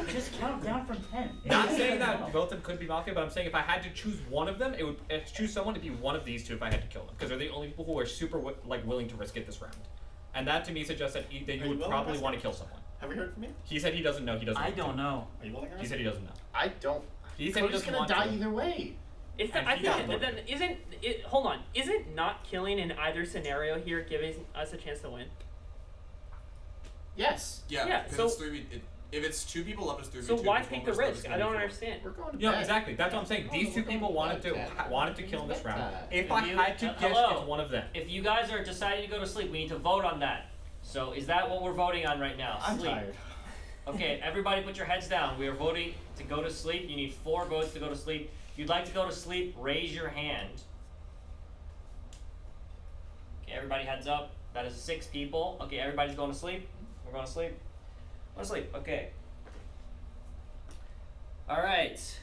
just count down from 10. Not saying that both of them could be Mafia, but I'm saying if I had to choose one of them, it would choose someone to be one of these 2 if I had to kill them. Because they're the only people who are super willing to risk it this round. And that to me suggests that you would probably want to kill someone. Have you heard from me? He said he doesn't know. I don't know. Are you willing to risk it? He said he doesn't know. I don't. He said We're he just doesn't gonna want die to. either way. Hold on. Isn't not killing in either scenario here giving us a chance to win? Yes. Yeah. So it's 3v. If it's 2 people left, it's 3v2. So why take the risk? I don't understand. We're going to Yeah, bed. exactly. That's what I'm saying. These 2 people wanted to kill in this round. If I you- had to guess, hello? it's one of them. If you guys are deciding to go to sleep, we need to vote on that. So is that what we're voting on right now? I'm Sleep. tired. Okay, everybody put your heads down. We are voting to go to sleep. You need 4 votes to go to sleep. If you'd like to go to sleep, raise your hand. Okay, everybody heads up. That is 6 people. Okay, everybody's going to sleep. We're going to sleep. Go to sleep. Okay. Alright.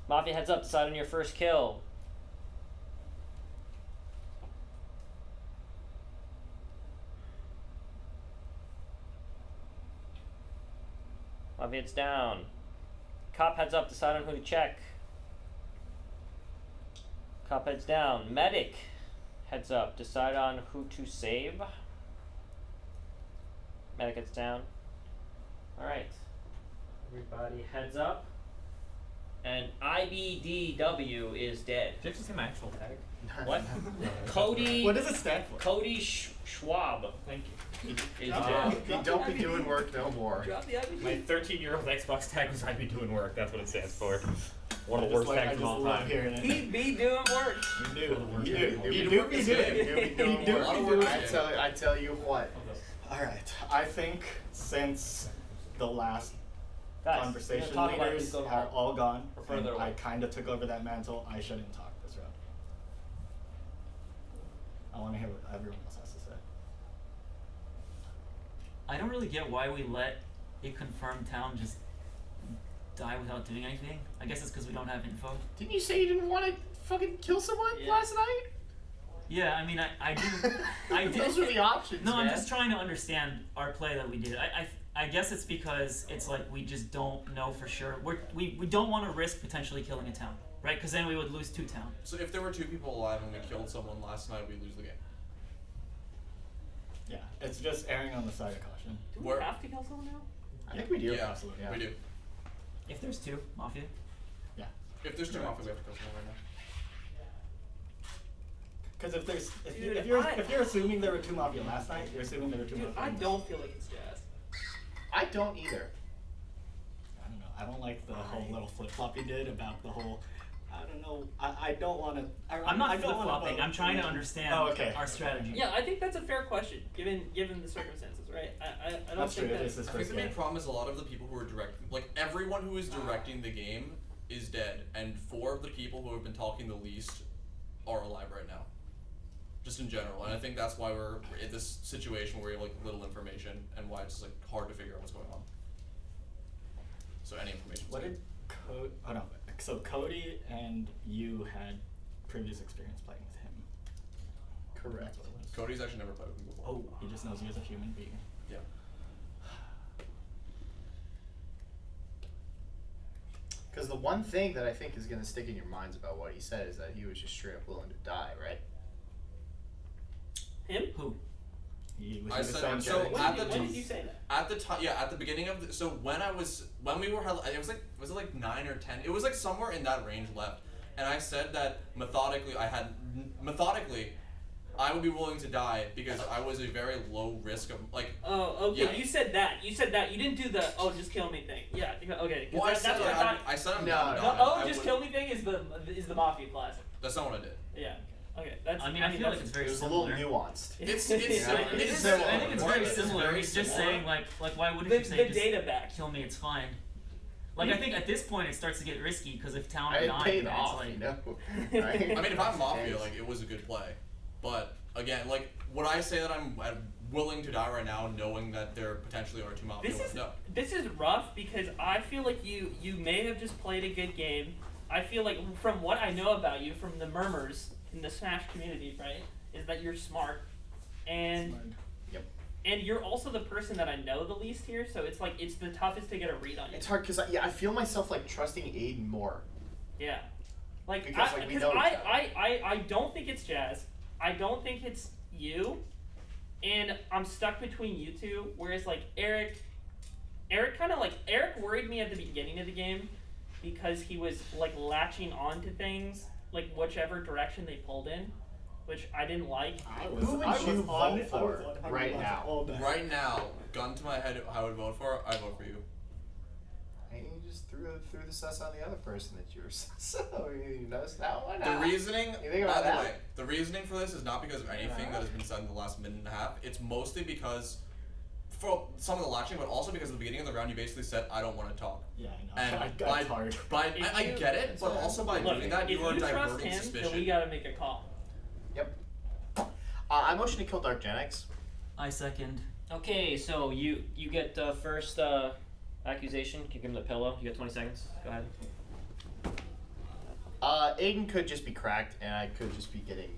Mafia heads up. Decide on your first kill. Mafia heads down. Cop heads up. Decide on who to check. Cop heads down. Medic heads up. Decide on who to save. Medic heads down. Alright. Everybody heads up. And IBDW is dead. Did you just say my actual tag? What? Cody. What does it stand for? Cody Schwab. Thank you. Is dead. He don't be doing work no more. My 13-year-old Xbox tag was I be doing work. That's what it stands for. One of the worst tags of all time. He be doing work. You do be doing it. I tell you what. Alright, I think since the last Guys, conversation talk about leaders these little are all gone, or and further away. I kind of took over that mantle, I shouldn't talk this round. I want to hear what everyone else has to say. I don't really get why we let a confirmed town just die without doing anything. I guess it's because we don't have info. Didn't you say you didn't want to fucking kill someone last night? Yeah, I mean, I do. Those are the options. No, I'm man. just trying to understand our play that we did. I guess it's because it's like we just don't know for sure. We don't want to risk potentially killing a town, right? Because then we would lose 2 towns. So if there were 2 people alive and we killed someone last night, we'd lose the game. Yeah, it's just erring on the side of caution. Do we have to kill someone now? I think we do. Yeah, Absolutely. we do. If there's 2, Mafia. Yeah. If there's 2 Mafia, we have to kill someone right now. Because if you're assuming there were 2 Mafia last night, you're assuming there were 2 Mafia. I don't feel like it's Jazz. I don't either. I don't know. I don't like the whole little flip flop you did about the whole. I don't know. I don't want to. I'm not flip flopping. I'm trying to understand our strategy. Yeah, I think that's a fair question given the circumstances, right? I don't That's think true. that's. I think the main problem is a lot of the people who are directing, like everyone who is directing the game is dead, and 4 of the people who have been talking the least are alive right now. Just in general, and I think that's why we're in this situation where we have like little information, and why it's just, like hard to figure out what's going on. So any information. What did Cody? Oh no. So Cody and you had previous experience playing with him. Correct. Cody's actually never played with me before. Oh, he just knows you as a human being. Yeah. Because the one thing that I think is going to stick in your minds about what he said is that he was just straight up willing to die, right? Him? Who? I said so at the time. Yeah, at the beginning of so when we were it was it like 9 or 10? It was like somewhere in that range left, and I said that methodically I would be willing to die because I was a very low risk of like. Oh, okay. Yeah. You said that. You didn't do the just kill me thing. Yeah. Okay. Well, that's what I thought. I said I'm no, down. The just kill me thing is the Mafia classic. That's not what I did. Yeah. Okay. That's. I feel like it's very similar. A little nuanced. It's similar. I think it's very similar. He's just saying like why wouldn't you say the data back? Kill me, it's fine. Like I think at this point it starts to get risky because if town I are dying, paid then off, it's like. you know? I mean, if I'm Mafia, like it was a good play, but again, like would I say that I'm willing to die right now, knowing that there potentially are 2 Mafia? No. This is rough because I feel like you may have just played a good game. I feel like from what I know about you, from the murmurs in the Smash community, right, is that you're smart, and and you're also the person that I know the least here. So it's like it's the toughest to get a read on you. It's hard because I feel myself like trusting Aiden more. Yeah, like because we know each other. I don't think it's Jazz. I don't think it's you, and I'm stuck between you two. Whereas like Eric kind of like Eric worried me at the beginning of the game because he was like latching on to things like whichever direction they pulled in, which I didn't like. Who would you vote for right now? Right now, gun to my head, I would vote for. I vote for you. And you just threw the sus on the other person that you were so you noticed that one. The reasoning, You think by about the that? way, the reasoning for this is not because of anything that has been said in the last minute and a half. It's mostly because for some of the latching, but also because at the beginning of the round you basically said, I don't want to talk. Yeah, I And know. That's hard. I get it, but also by doing that, you are diverting him, suspicion. then we gotta make a call. Yep. I motion to kill Dark Gen X. I second. Okay, so you get first accusation. Can you give him the pillow? You got 20 seconds. Go ahead. Aiden could just be cracked, and I could just be getting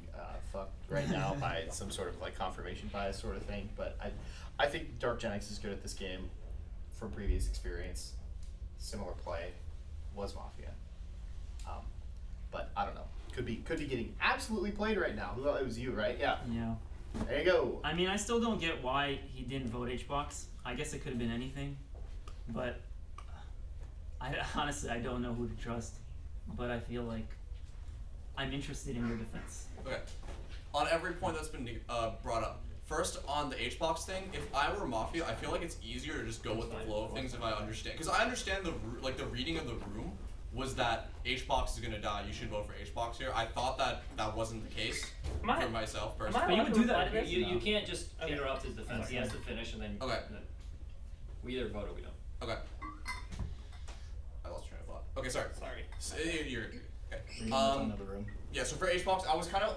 fucked right now by some sort of like confirmation bias sort of thing. But I think Dark Gen X is good at this game from previous experience. Similar play was Mafia. But I don't know. Could be getting absolutely played right now. Well, it was you, right? Yeah. Yeah. There you go. I mean, I still don't get why he didn't vote HBox. I guess it could have been anything, but honestly I don't know who to trust. But I feel like I'm interested in your defense. Okay. On every point that's been brought up. First, on the HBox thing, if I were Mafia, I feel like it's easier to just go with the flow of things if I understand. Because I understand the reading of the room was that HBox is gonna die. You should vote for HBox here. I thought that wasn't the case for myself personally. But you would do that. You can't just interrupt his defense. He has to finish, and then we either vote or we don't. Okay. I lost train of thought. Okay, sorry. So, you're okay. Another room. Yeah, so for HBox,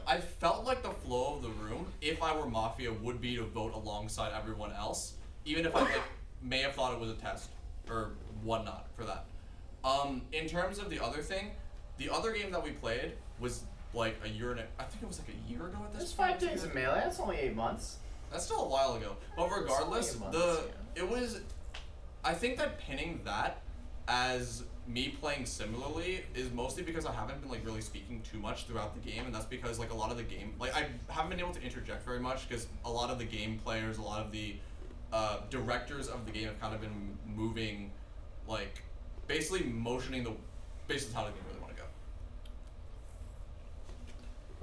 I felt like the flow of the room, if I were Mafia, would be to vote alongside everyone else, even if I may have thought it was a test or whatnot for that. In terms of the other thing, the other game that we played was like I think it was like a year ago at this There's point. 5 days of Melee. That's only 8 months. That's still a while ago. But regardless, I think that pinning that as me playing similarly is mostly because I haven't been like really speaking too much throughout the game, and that's because like a lot of the game, like I haven't been able to interject very much because a lot of the game players, a lot of the directors of the game have kind of been moving, like basically motioning based on how the game really want to go.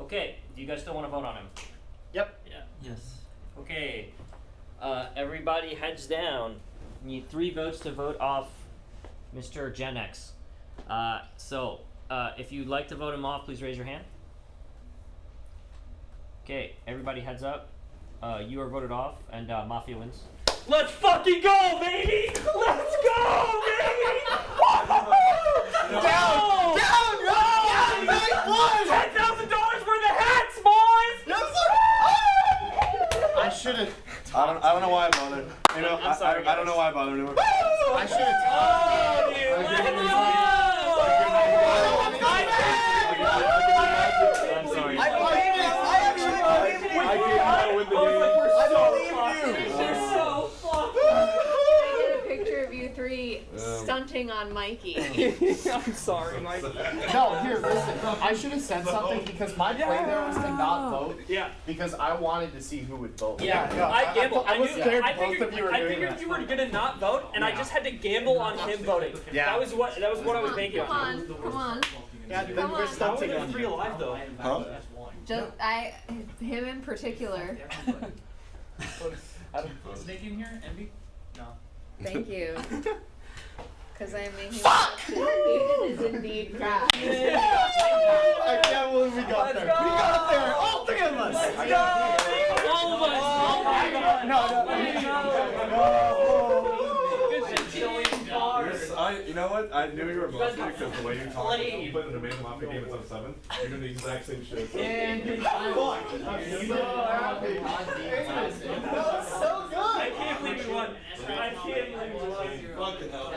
Okay, do you guys still want to vote on him? Yep. Yeah. Yes. Okay, everybody heads down. You need 3 votes to vote off Mr. Gen X. If you'd like to vote him off, please raise your hand. Okay, everybody heads up. You are voted off, and Mafia wins. Let's fucking go, baby! Let's go, baby! Down! $10,000 worth of hats, boys! Yes, sir! I should have. I don't know why I bothered. You know, I'm sorry, I don't know why I bothered anymore. I should have. Oh, dude, let's go! I'm sorry. I You're so fucked. I did a picture of you three stunting on Mikey. I'm sorry, Mike. No, here, listen. I should have said something because my play there was to not vote. Yeah. Because I wanted to see who would vote. Yeah, no, I gambled. I was scared I both figured, of you were I doing figured that. you were gonna not vote, and I just had to gamble on him voting. Yeah. That was what I was banking Come on, come on. Yeah, Come on. stunting on free alive though. Huh? Just him in particular. Is Nick in here? Envy? No. Thank you. Because I am making Aiden is indeed crap. I can't believe we got there. We got there. All three of us. Let's go! All of us! Oh my god! You know what? I knew you were Mafia because the way you talked, you played an amazing Mafia game at 7. You're doing the exact same shit. That was so good. I can't believe you won. I can't believe you won. Fucking hell.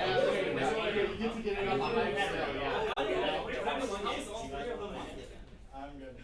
I'm good.